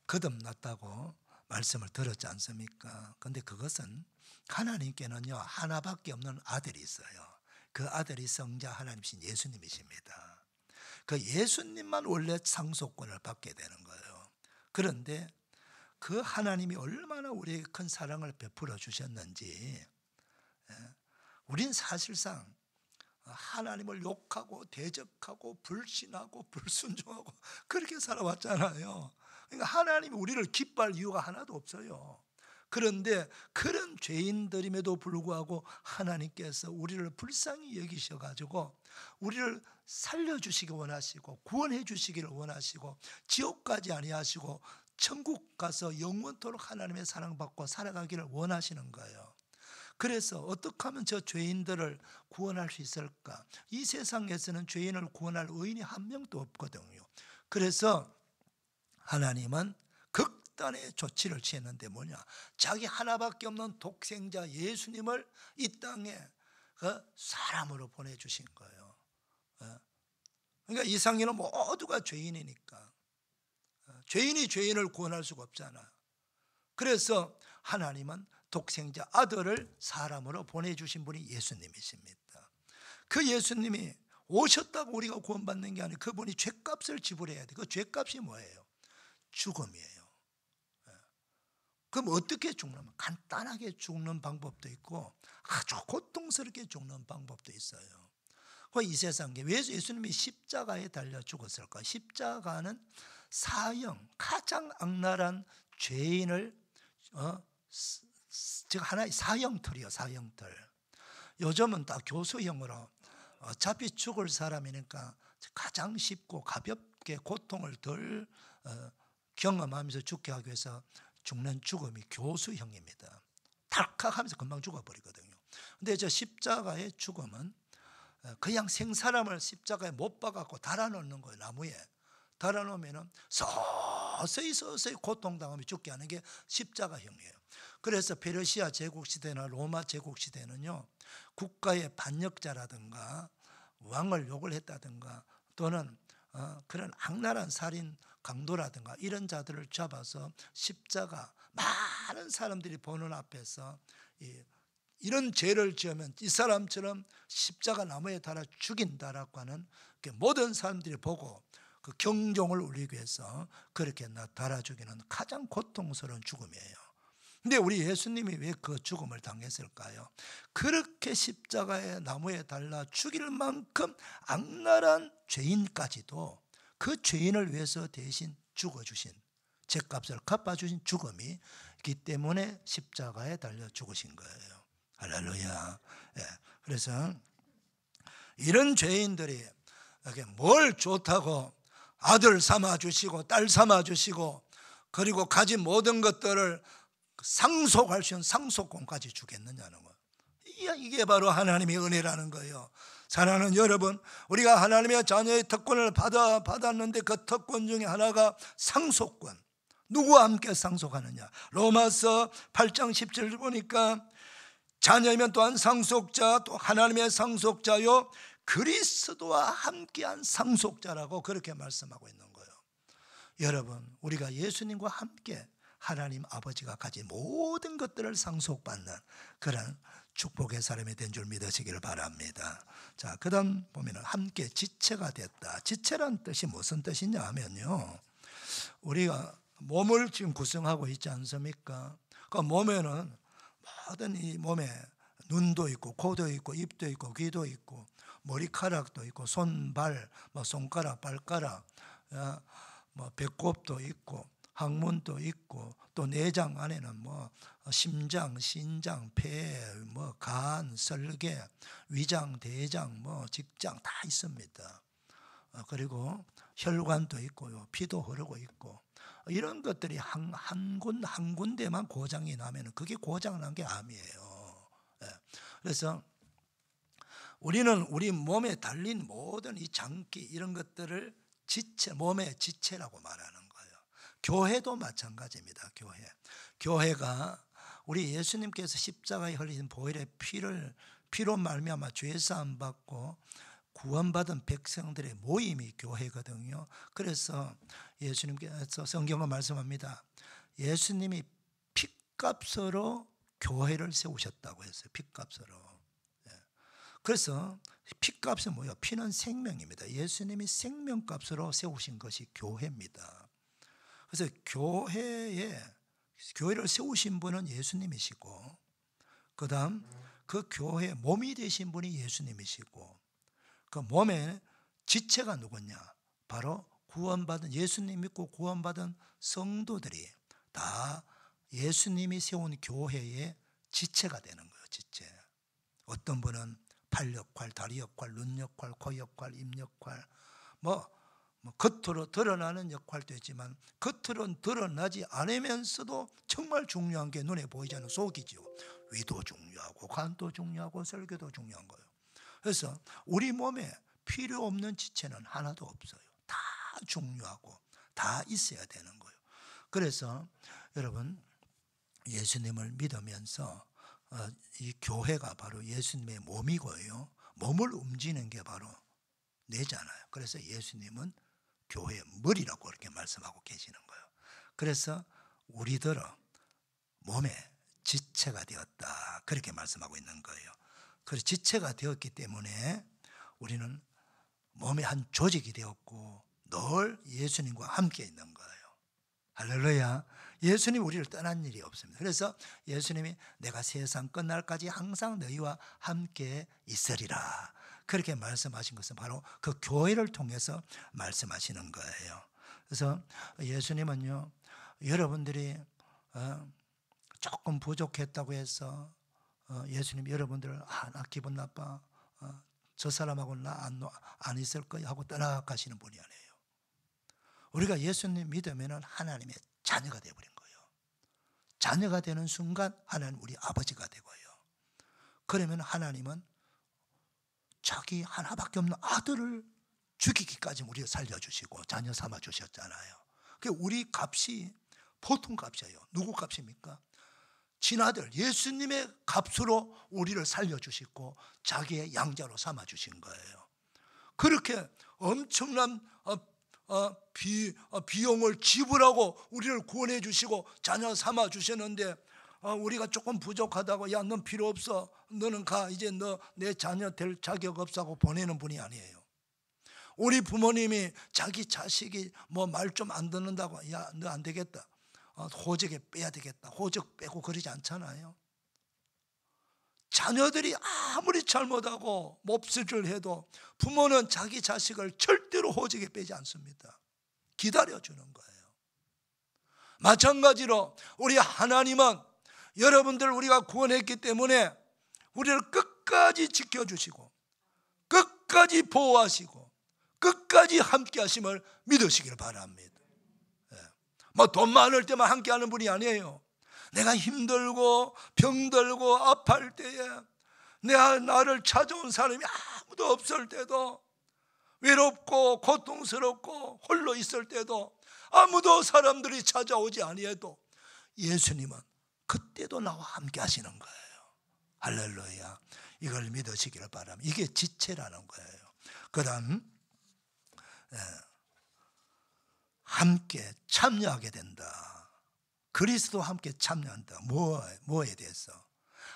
거듭났다고 말씀을 들었지 않습니까? 근데 그것은 하나님께는요 하나밖에 없는 아들이 있어요. 그 아들이 성자 하나님이신 예수님이십니다. 그 예수님만 원래 상속권을 받게 되는 거예요. 그런데 그 하나님이 얼마나 우리에게 큰 사랑을 베풀어 주셨는지, 우린 사실상 하나님을 욕하고 대적하고 불신하고 불순종하고 그렇게 살아왔잖아요. 그러니까 하나님이 우리를 기뻐할 이유가 하나도 없어요. 그런데 그런 죄인들임에도 불구하고 하나님께서 우리를 불쌍히 여기셔가지고 우리를 살려주시기 원하시고 구원해 주시기를 원하시고 지옥 가지 아니하시고 천국 가서 영원토록 하나님의 사랑받고 살아가기를 원하시는 거예요. 그래서 어떻게 하면 저 죄인들을 구원할 수 있을까? 이 세상에서는 죄인을 구원할 의인이 한 명도 없거든요. 그래서 하나님은 극단의 조치를 취했는데 뭐냐? 자기 하나밖에 없는 독생자 예수님을 이 땅에 사람으로 보내주신 거예요. 그러니까 이 세상에는 모두가 죄인이니까 죄인이 죄인을 구원할 수가 없잖아요. 그래서 하나님은 독생자 아들을 사람으로 보내주신 분이 예수님이십니다. 그 예수님이 오셨다고 우리가 구원받는 게 아니고 그분이 죄값을 지불해야 돼요. 그 죄값이 뭐예요? 죽음이에요. 그럼 어떻게 죽느냐? 간단하게 죽는 방법도 있고 아주 고통스럽게 죽는 방법도 있어요. 이 세상에 왜 예수님이 십자가에 달려 죽었을까? 십자가는 사형, 가장 악랄한 죄인을 즉 하나의 사형틀이요, 사형틀. 요즘은 다 교수형으로 어차피 죽을 사람이니까 가장 쉽고 가볍게 고통을 덜 경험하면서 죽게 하기 위해서 죽는 죽음이 교수형입니다. 달칵하면서 금방 죽어버리거든요. 근데 저 십자가의 죽음은 그냥 생사람을 십자가에 못 박아갖고 달아놓는 거예요. 나무에 달아놓으면 서서히 고통당하며 죽게 하는 게 십자가형이에요. 그래서 페르시아 제국시대나 로마 제국시대는요 국가의 반역자라든가 왕을 욕을 했다든가 또는 그런 악랄한 살인 강도라든가 이런 자들을 잡아서 십자가, 많은 사람들이 보는 앞에서 이런 죄를 지으면 이 사람처럼 십자가 나무에 달아 죽인다라고 하는 모든 사람들이 보고 그 경종을 울리기 위해서 그렇게 달아 죽이는 가장 고통스러운 죽음이에요. 근데 우리 예수님이 왜 그 죽음을 당했을까요? 그렇게 십자가에 나무에 달라 죽일 만큼 악랄한 죄인까지도 그 죄인을 위해서 대신 죽어주신, 죄값을 갚아주신 죽음이 있기 때문에 십자가에 달려 죽으신 거예요. 할렐루야. 그래서 이런 죄인들이 뭘 좋다고 아들 삼아주시고 딸 삼아주시고 그리고 가진 모든 것들을 상속할 수 있는 상속권까지 주겠느냐는 거예요. 이게 바로 하나님의 은혜라는 거예요. 사랑하는 여러분, 우리가 하나님의 자녀의 특권을 받았는데 그 특권 중에 하나가 상속권. 누구와 함께 상속하느냐? 로마서 8장 17절 보니까 자녀이면 또한 상속자, 또 하나님의 상속자요 그리스도와 함께한 상속자라고 그렇게 말씀하고 있는 거예요. 여러분, 우리가 예수님과 함께 하나님 아버지가 가진 모든 것들을 상속받는 그런 축복의 사람이 된 줄 믿으시기를 바랍니다. 자, 그 다음 보면 함께 지체가 됐다. 지체란 뜻이 무슨 뜻이냐 하면요, 우리가 몸을 지금 구성하고 있지 않습니까? 그 몸에는 모든 이 몸에 눈도 있고 코도 있고 입도 있고 귀도 있고 머리카락도 있고 손, 발, 손가락, 발가락, 배꼽도 있고 항문도 있고 또 내장 안에는 심장, 신장, 폐, 간, 설계, 위장, 대장, 직장 다 있습니다. 그리고 혈관도 있고요, 피도 흐르고 있고 이런 것들이 한 군데만 고장이 나면 그게 고장 난 게 암이에요. 그래서 우리는 우리 몸에 달린 모든 이 장기 이런 것들을 지체, 몸의 지체라고 말하는 거예요. 교회도 마찬가지입니다. 교회가 우리 예수님께서 십자가에 흘리신 보혈의 피로 말미암아 죄사함 받고 구원받은 백성들의 모임이 교회거든요. 그래서 예수님께서 성경은 말씀합니다. 예수님이 핏값으로 교회를 세우셨다고 했어요. 핏값으로. 그래서 핏값은 뭐예요? 피는 생명입니다. 예수님이 생명값으로 세우신 것이 교회입니다. 그래서 교회를 세우신 분은 예수님이시고, 그 다음 그 교회의 몸이 되신 분이 예수님이시고, 그 몸의 지체가 누구냐? 바로 구원받은, 예수님 믿고 구원받은 성도들이 다 예수님이 세운 교회의 지체가 되는 거예요. 지체. 어떤 분은 팔 역할, 다리 역할, 눈 역할, 코 역할, 입 역할, 뭐 겉으로 드러나는 역할도 있지만 겉으로는 드러나지 않으면서도 정말 중요한 게 눈에 보이지 않는 속이죠. 위도 중요하고 간도 중요하고 설교도 중요한 거예요. 그래서 우리 몸에 필요 없는 지체는 하나도 없어요. 다 중요하고 다 있어야 되는 거예요. 그래서 여러분, 예수님을 믿으면서 이 교회가 바로 예수님의 몸이고요. 몸을 움직이는 게 바로 뇌잖아요. 그래서 예수님은 교회의 머리라고 그렇게 말씀하고 계시는 거예요. 그래서 우리들은 몸의 지체가 되었다, 그렇게 말씀하고 있는 거예요. 그래서 지체가 되었기 때문에 우리는 몸의 한 조직이 되었고 늘 예수님과 함께 있는 거예요. 할렐루야. 예수님이 우리를 떠난 일이 없습니다. 그래서 예수님이 내가 세상 끝날까지 항상 너희와 함께 있으리라, 그렇게 말씀하신 것은 바로 그 교회를 통해서 말씀하시는 거예요. 그래서 예수님은요, 여러분들이 조금 부족했다고 해서 예수님 여러분들을 나 기분 나빠, 저 사람하고 나 안 있을 거야 하고 떠나가시는 분이 아니에요. 우리가 예수님 믿으면 하나님의 자녀가 되어버린 거예요. 자녀가 되는 순간 하나님 우리 아버지가 되고요. 그러면 하나님은 자기 하나밖에 없는 아들을 죽이기까지 우리를 살려주시고 자녀 삼아 주셨잖아요. 우리 값이 보통 값이에요. 누구 값입니까? 친아들 예수님의 값으로 우리를 살려주시고 자기의 양자로 삼아주신 거예요. 그렇게 엄청난 비용을 지불하고 우리를 구원해 주시고 자녀 삼아 주셨는데, 우리가 조금 부족하다고 야, 넌 필요 없어, 너는 가, 이제 너 내 자녀 될 자격 없어 하고 보내는 분이 아니에요. 우리 부모님이 자기 자식이 뭐 말 좀 안 듣는다고 야, 너 안 되겠다, 호적에 빼야 되겠다, 호적 빼고 그러지 않잖아요. 자녀들이 아무리 잘못하고 몹쓸을 해도 부모는 자기 자식을 절대로 호적에 빼지 않습니다. 기다려주는 거예요. 마찬가지로 우리 하나님은 여러분들 우리가 구원했기 때문에 우리를 끝까지 지켜주시고 끝까지 보호하시고 끝까지 함께 하심을 믿으시길 바랍니다. 뭐 돈 많을 때만 함께 하는 분이 아니에요. 내가 힘들고 병들고 아파할 때에, 나를 찾아온 사람이 아무도 없을 때도, 외롭고 고통스럽고 홀로 있을 때도, 아무도 사람들이 찾아오지 아니해도 예수님은 그때도 나와 함께 하시는 거예요. 할렐루야. 이걸 믿으시기를 바랍니다. 이게 지체라는 거예요. 그 다음 함께 참여하게 된다. 그리스도 함께 참여한다. 뭐에 대해서?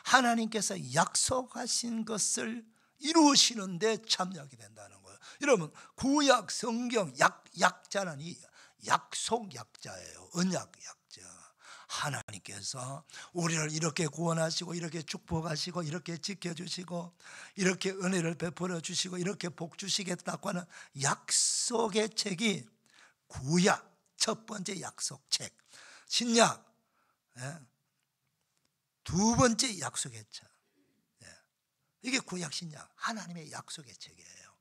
하나님께서 약속하신 것을 이루시는데 참여하게 된다는 거예요. 여러분, 구약 성경 약자는 이 약속 약자예요. 언약 약자. 하나님께서 우리를 이렇게 구원하시고 이렇게 축복하시고 이렇게 지켜주시고 이렇게 은혜를 베풀어 주시고 이렇게 복 주시겠다고 하는 약속의 책이 구약 첫 번째 약속책, 신약 두 번째 약속의 책. 이게 구약 신약 하나님의 약속의 책이에요.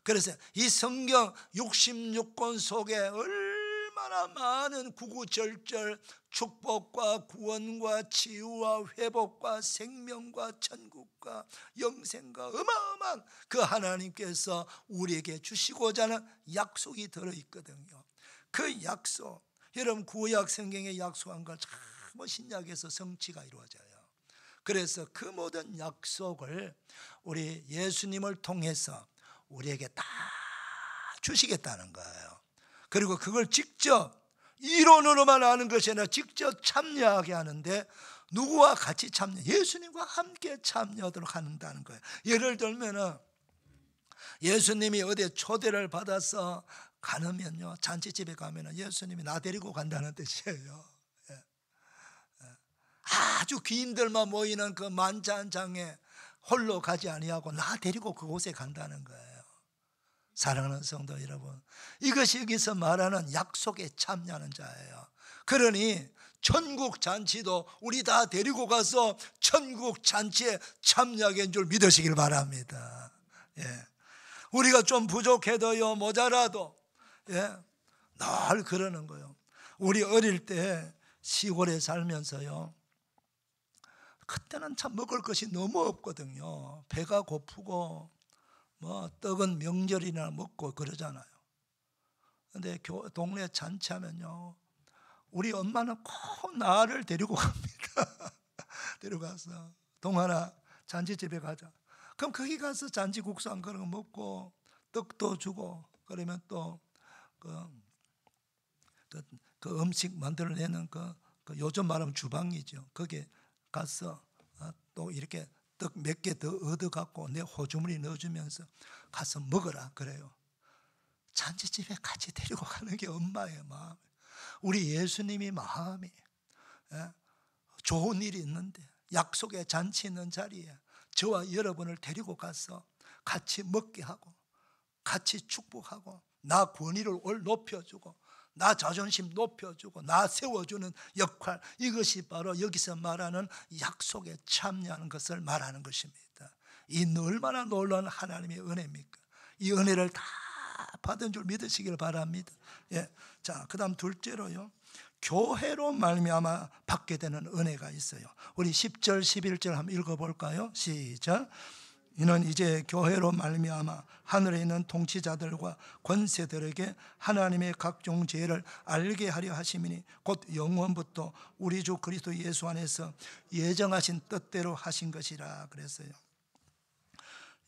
그래서 이 성경 66권 속에 얼마나 많은 구구절절 축복과 구원과 치유와 회복과 생명과 천국과 영생과 어마어마한 그 하나님께서 우리에게 주시고자 하는 약속이 들어있거든요. 그 약속, 여러분 구약 성경에 약속한 걸 참 신약에서 성취가 이루어져요. 그래서 그 모든 약속을 우리 예수님을 통해서 우리에게 다 주시겠다는 거예요. 그리고 그걸 직접 이론으로만 아는 것이 아니라 직접 참여하게 하는데, 누구와 같이 참여? 예수님과 함께 참여하도록 한다는 거예요. 예를 들면 예수님이 어디에 초대를 받아서 가면요, 잔치집에 가면 예수님이 나 데리고 간다는 뜻이에요. 아주 귀인들만 모이는 그 만찬장에 홀로 가지 아니하고 나 데리고 그곳에 간다는 거예요. 사랑하는 성도 여러분, 이것이 여기서 말하는 약속에 참여하는 자예요. 그러니 천국 잔치도 우리 다 데리고 가서 천국 잔치에 참여하게 한 줄 믿으시길 바랍니다. 우리가 좀 부족해도요, 모자라도 늘 그러는 거예요. 우리 어릴 때 시골에 살면서요, 그때는 참 먹을 것이 너무 없거든요. 배가 고프고 떡은 명절이나 먹고 그러잖아요. 근데 동네 잔치하면요, 우리 엄마는 꼭 나를 데리고 갑니다. 데려가서 동아나 잔치집에 가자. 그럼 거기 가서 잔치국수 한 그릇 먹고 떡도 주고, 그러면 또 그 음식 만들어내는 그 요즘 말하면 주방이죠. 거기에 가서 또 이렇게 떡 몇 개 더 얻어갖고 내 호주머니 넣어주면서 가서 먹어라 그래요. 잔치집에 같이 데리고 가는 게 엄마의 마음. 우리 예수님이 마음이 좋은 일이 있는데, 약속의 잔치 있는 자리에 저와 여러분을 데리고 가서 같이 먹게 하고 같이 축복하고 나 권위를 높여주고 나 자존심 높여주고 나 세워주는 역할, 이것이 바로 여기서 말하는 약속에 참여하는 것을 말하는 것입니다. 이 얼마나 놀라운 하나님의 은혜입니까? 이 은혜를 다 받은 줄 믿으시길 바랍니다. 자, 그 다음 둘째로요, 교회로 말미암아 받게 되는 은혜가 있어요. 우리 10절 11절 한번 읽어볼까요? 시작. 이는 이제 교회로 말미암아 하늘에 있는 통치자들과 권세들에게 하나님의 각종 죄를 알게 하려 하심이니 곧 영원부터 우리 주 그리스도 예수 안에서 예정하신 뜻대로 하신 것이라 그랬어요.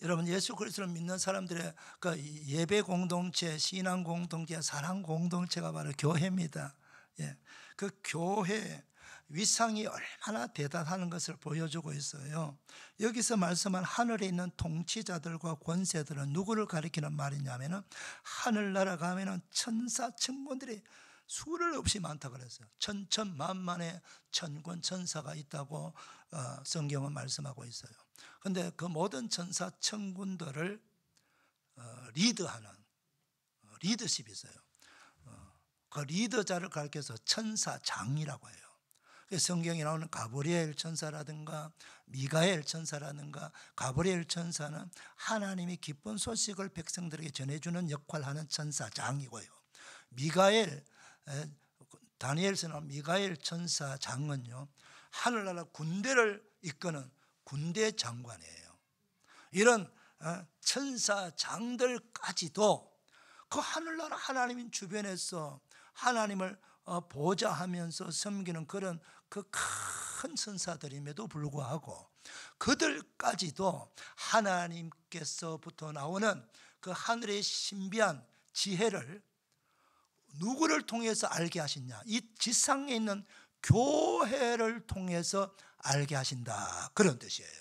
여러분, 예수 그리스도를 믿는 사람들의 그 예배 공동체, 신앙 공동체, 사랑 공동체가 바로 교회입니다. 그 교회 위상이 얼마나 대단한 것을 보여주고 있어요. 여기서 말씀한 하늘에 있는 통치자들과 권세들은 누구를 가리키는 말이냐면은, 하늘나라 가면은 천사 천군들이 수를 없이 많다고 그랬어요. 천천만만의 천군 천사가 있다고 성경은 말씀하고 있어요. 그런데 그 모든 천사 천군들을 리드하는 리더십이 있어요. 그 리더자를 가리켜서 천사장이라고 해요. 성경에 나오는 가브리엘 천사라든가 미가엘 천사라든가, 가브리엘 천사는 하나님이 기쁜 소식을 백성들에게 전해주는 역할을 하는 천사장이고요, 미가엘, 다니엘서 나온 미가엘 천사장은요, 하늘나라 군대를 이끄는 군대 장관이에요. 이런 천사장들까지도 그 하늘나라 하나님 주변에서 하나님을 보좌하면서 섬기는 그런 그 큰 천사들임에도 불구하고 그들까지도 하나님께서부터 나오는 그 하늘의 신비한 지혜를 누구를 통해서 알게 하시냐? 이 지상에 있는 교회를 통해서 알게 하신다, 그런 뜻이에요.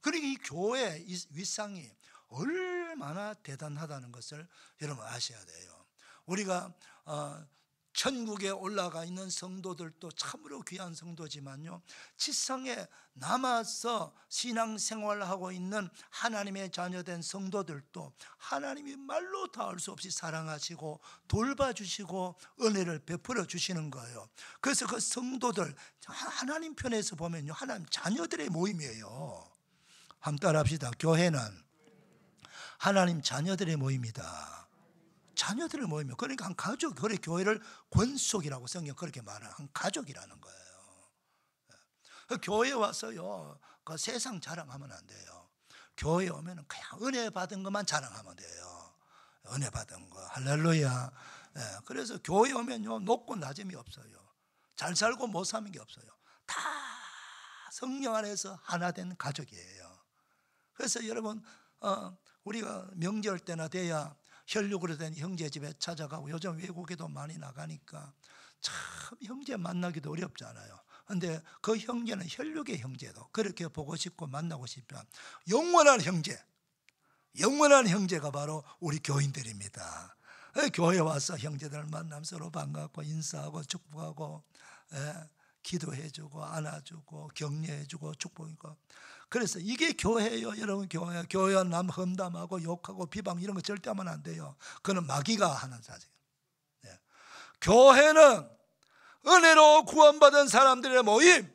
그러니까 이 교회의 위상이 얼마나 대단하다는 것을 여러분 아셔야 돼요. 우리가 천국에 올라가 있는 성도들도 참으로 귀한 성도지만요, 지상에 남아서 신앙생활을 하고 있는 하나님의 자녀된 성도들도 하나님이 말로 다 할 수 없이 사랑하시고 돌봐주시고 은혜를 베풀어 주시는 거예요. 그래서 그 성도들, 하나님 편에서 보면요, 하나님 자녀들의 모임이에요. 한번 따라합시다. 교회는 하나님 자녀들의 모임이다. 자녀들을 모이면, 그러니까 한 가족, 그래 교회를 권속이라고 성경 그렇게 말하는 한 가족이라는 거예요. 교회 와서요, 그 세상 자랑하면 안 돼요. 교회 오면은 그냥 은혜 받은 것만 자랑하면 돼요. 은혜 받은 거, 할렐루야. 그래서 교회 오면요, 높고 낮음이 없어요. 잘 살고 못 사는 게 없어요. 다 성령 안에서 하나 된 가족이에요. 그래서 여러분, 우리가 명절 때나 돼야 혈육으로 된 형제 집에 찾아가고, 요즘 외국에도 많이 나가니까 참 형제 만나기도 어렵잖아요. 그런데 그 형제는 혈육의 형제도 그렇게 보고 싶고 만나고 싶지만, 영원한 형제가 바로 우리 교인들입니다. 교회 와서 형제들 만나면 서로 반갑고 인사하고 축복하고, 기도해주고 안아주고 격려해주고 축복이고. 그래서 이게 교회예요. 여러분, 교회와 남 험담하고 욕하고 비방 이런 거 절대 하면 안 돼요. 그건 마귀가 하는 사실이에요. 교회는 은혜로 구원받은 사람들의 모임,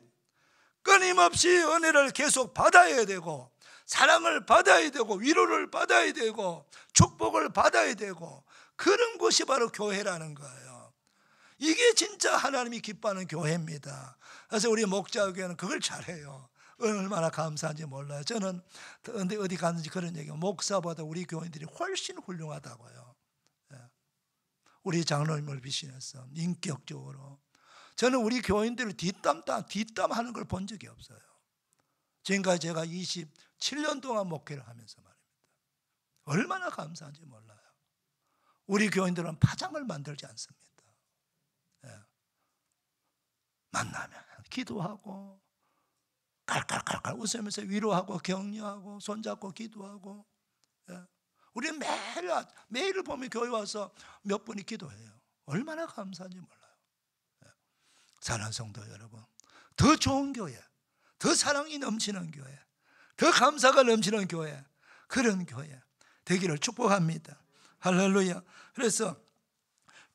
끊임없이 은혜를 계속 받아야 되고, 사랑을 받아야 되고, 위로를 받아야 되고, 축복을 받아야 되고, 그런 곳이 바로 교회라는 거예요. 이게 진짜 하나님이 기뻐하는 교회입니다. 그래서 우리 목자교회는 그걸 잘해요. 얼마나 감사한지 몰라요. 저는 어디 갔는지 그런 얘기가, 목사보다 우리 교인들이 훨씬 훌륭하다고요. 우리 장로님을 비신해서 인격적으로. 저는 우리 교인들을 뒷담하는 걸 본 적이 없어요. 지금까지 제가 27년 동안 목회를 하면서 말입니다. 얼마나 감사한지 몰라요. 우리 교인들은 파장을 만들지 않습니다. 만나면 기도하고 깔깔깔깔 웃으면서 위로하고 격려하고 손잡고 기도하고. 우리는 매일 보면 교회 와서 몇 분이 기도해요. 얼마나 감사한지 몰라요. 사랑하는 성도 여러분, 더 좋은 교회, 더 사랑이 넘치는 교회, 더 감사가 넘치는 교회, 그런 교회 되기를 축복합니다. 할렐루야. 그래서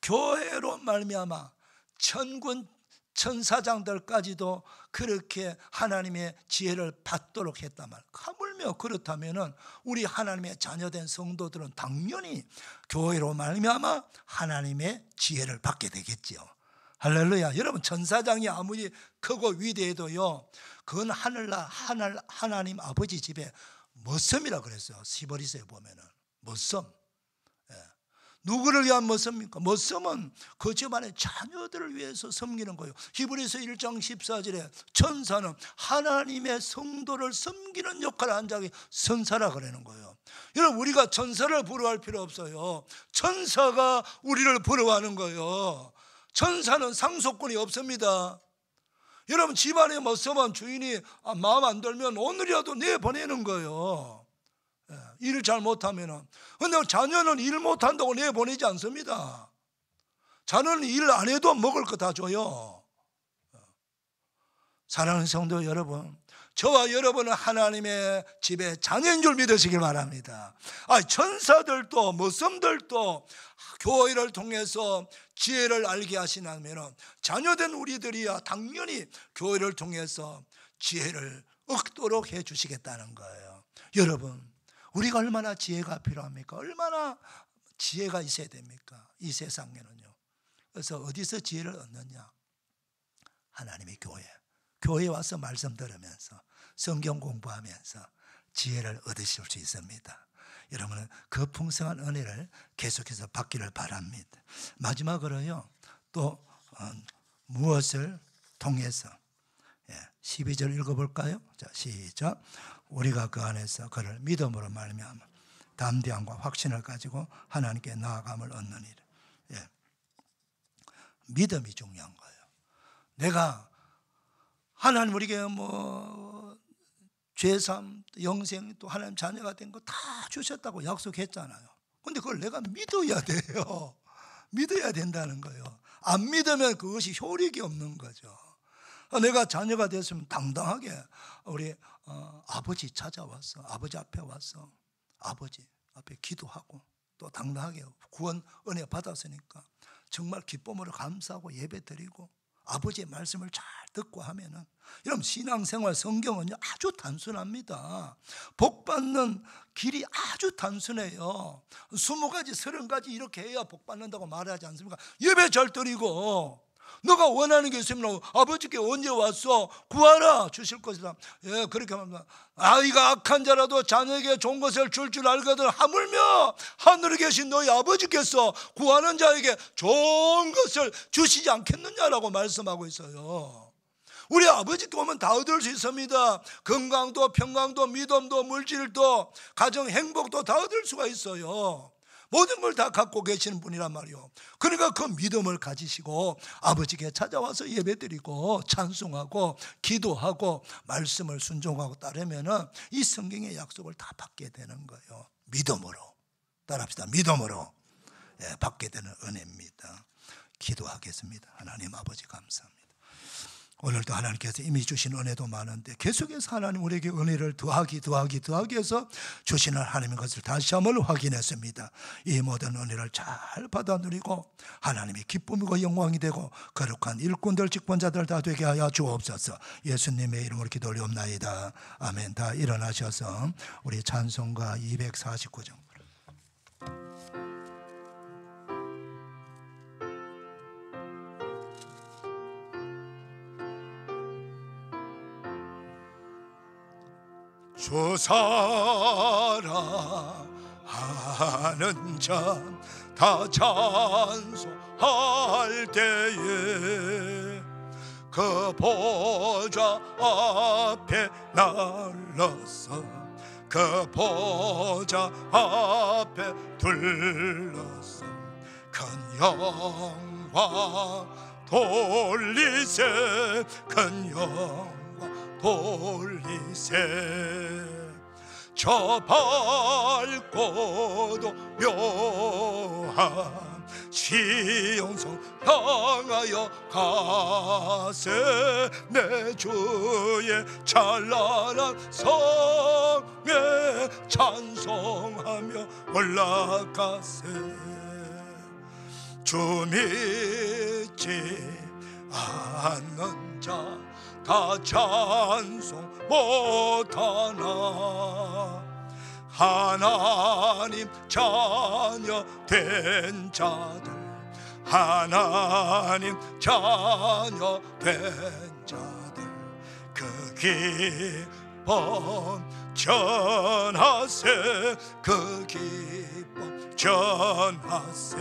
교회로 말미암아 천군 천사장들까지도 그렇게 하나님의 지혜를 받도록 했단 말이에요. 하물며 그렇다면 우리 하나님의 자녀된 성도들은 당연히 교회로 말미암아 하나님의 지혜를 받게 되겠지요. 할렐루야. 여러분, 천사장이 아무리 크고 위대해도요, 그건 하나님 아버지 집에 머슴이라 그랬어요. 시버리서에 보면은 머슴. 누구를 위한 머슴입니까? 머슴은 그 집안의 자녀들을 위해서 섬기는 거예요. 히브리서 1장 14절에 천사는 하나님의 성도를 섬기는 역할을 한 자가 선사라 그러는 거예요. 여러분, 우리가 천사를 부러워할 필요 없어요. 천사가 우리를 부러워하는 거예요. 천사는 상속권이 없습니다. 여러분, 집안의 머슴은 주인이 마음 안 들면 오늘이라도 내보내는 거예요. 일을 잘 못하면. 그런데 자녀는 일 못한다고 내보내지 않습니다. 자녀는 일 안 해도 먹을 거 다 줘요. 사랑하는 성도 여러분, 저와 여러분은 하나님의 집에 자녀인 줄 믿으시길 바랍니다. 천사들도 머슴들도 교회를 통해서 지혜를 알게 하시나면 자녀된 우리들이야 당연히 교회를 통해서 지혜를 얻도록 해 주시겠다는 거예요. 여러분, 우리가 얼마나 지혜가 필요합니까? 얼마나 지혜가 있어야 됩니까? 이 세상에는요. 그래서 어디서 지혜를 얻느냐? 하나님의 교회에 와서 말씀 들으면서 성경 공부하면서 지혜를 얻으실 수 있습니다. 여러분은 그 풍성한 은혜를 계속해서 받기를 바랍니다. 마지막으로요, 또 무엇을 통해서 12절 읽어볼까요? 자, 시작. 우리가 그 안에서 그를 믿음으로 말미암아 담대함과 확신을 가지고 하나님께 나아감을 얻느니라. 믿음이 중요한 거예요. 내가 하나님 우리에게 죄삼, 영생, 또 하나님 자녀가 된 거 다 주셨다고 약속했잖아요. 그런데 그걸 내가 믿어야 돼요. 믿어야 된다는 거예요. 안 믿으면 그것이 효력이 없는 거죠. 내가 자녀가 됐으면 당당하게 우리 아버지 찾아와서 아버지 앞에 와서 아버지 앞에 기도하고 또 당당하게 구원 은혜 받았으니까 정말 기쁨으로 감사하고 예배 드리고 아버지의 말씀을 잘 듣고 하면은, 여러분 신앙생활 성경은요 아주 단순합니다. 복받는 길이 아주 단순해요. 20가지 30가지 이렇게 해야 복받는다고 말하지 않습니까? 예배 잘 드리고, 너가 원하는 게 있으면 아버지께 언제 왔어? 구하라 주실 것이다. 예, 그렇게 합니다. 아이가 악한 자라도 자녀에게 좋은 것을 줄 알거든 하물며 하늘에 계신 너희 아버지께서 구하는 자에게 좋은 것을 주시지 않겠느냐라고 말씀하고 있어요. 우리 아버지께 오면 다 얻을 수 있습니다. 건강도 평강도 믿음도 물질도 가정 행복도 다 얻을 수가 있어요. 모든 걸 다 갖고 계시는 분이란 말이요. 그러니까 그 믿음을 가지시고 아버지께 찾아와서 예배드리고 찬송하고 기도하고 말씀을 순종하고 따르면은 이 성경의 약속을 다 받게 되는 거예요. 믿음으로. 따라합시다. 믿음으로 받게 되는 은혜입니다. 기도하겠습니다. 하나님 아버지 감사합니다. 오늘도 하나님께서 이미 주신 은혜도 많은데 계속해서 하나님 우리에게 은혜를 더하기 해서 주시는 하나님의 것을 다시 한번 확인했습니다. 이 모든 은혜를 잘 받아 누리고 하나님의 기쁨이고 영광이 되고 거룩한 일꾼들 직분자들 다 되게 하여 주옵소서. 예수님의 이름으로 기도 올리옵나이다. 아멘. 다 일어나셔서 우리 찬송가 249장 주 사랑하는 자 다 찬송할 때에 그 보좌 앞에 날라서 그 보좌 앞에 둘러서 큰 영광 돌리세 큰 영광 돌리세 저 밝고도 묘한 시온성 향하여 가세 내 주의 찬란한 성에 찬송하며 올라가세 주 믿지 않는 자 다 찬송 못하나 하나님 자녀 된 자들 하나님 자녀 된 자들 그 기쁨 전하세 그 기쁨 전하세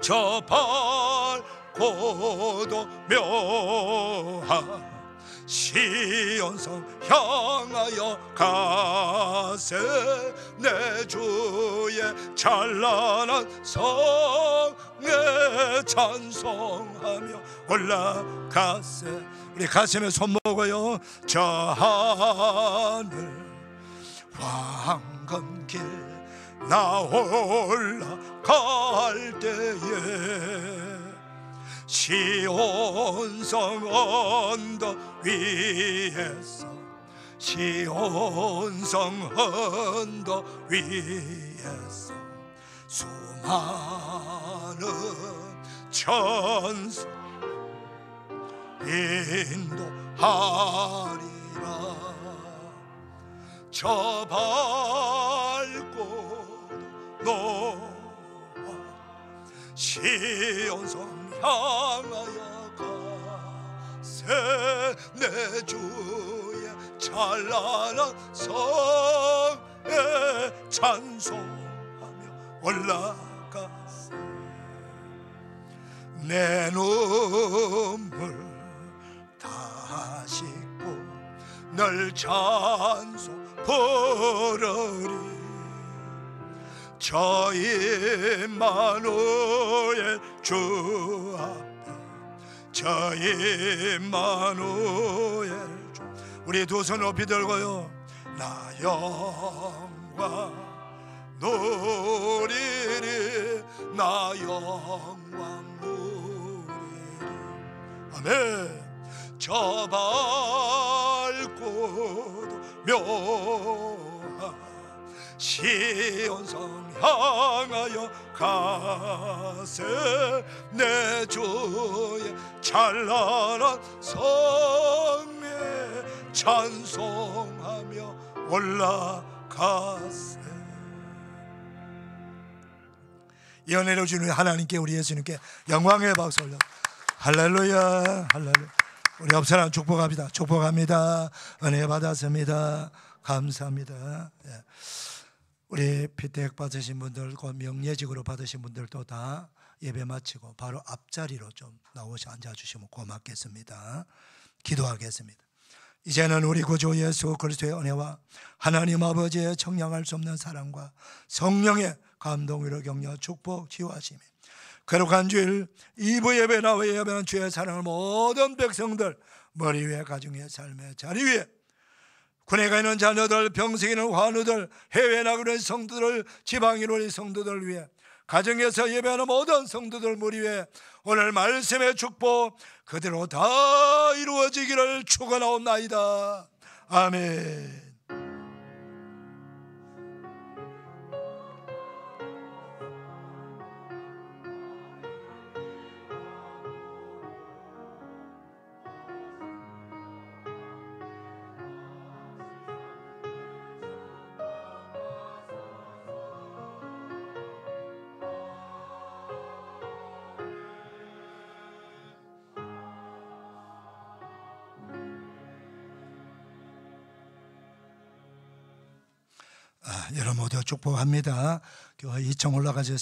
저 밝고도 묘한 시온성 향하여 가세 내 주의 찬란한 성에 찬송하며 올라가세 우리 가슴에 손목어요 저 하늘 황금길 나 올라갈 때에 시온성 언덕 위에서 시온성 언덕 위에서 수많은 천사 인도하리라 저 밝고 노아 시온성 향하여 가세 내 주의 찬란한 성에 찬송하며 올라가세 내 눈물 다 씻고 널 찬송 부르리 저 임마누엘 주 앞에 저 임마누엘 주 우리 두 손 높이 들고요 나 영광 누리리 나 영광 누리리 아멘 저 밝고도 묘한 시온성 향하여 가세 내 주의 찬란한 성에 찬송하며 올라가세. 이 은혜를 주는 하나님께, 우리 예수님께 영광의 박수 올려. 할렐루야, 할렐루야. 우리 옆 사람 축복합니다. 축복합니다. 은혜 받았습니다. 감사합니다. 예. 우리 피택 받으신 분들, 명예직으로 받으신 분들도 다 예배 마치고 바로 앞자리로 좀 나오셔 앉아주시면 고맙겠습니다. 기도하겠습니다. 이제는 우리 구주 예수 그리스도의 은혜와 하나님 아버지의 청량할 수 없는 사랑과 성령의 감동으로 격려 축복 치유하시며 거룩한 주일 2부 예배 나와 예배하는 주의 사랑을 모든 백성들 머리 위에 가정의 삶의 자리 위에 군에 가 있는 자녀들, 병석에 있는 환우들, 해외에 나가 있는 성도들, 지방에 있는 성도들 위해 가정에서 예배하는 모든 성도들 머리 위에 오늘 말씀의 축복 그대로 다 이루어지기를 축원하옵나이다. 아멘. 여러분 모두 축복합니다. 교회 2층 올라가서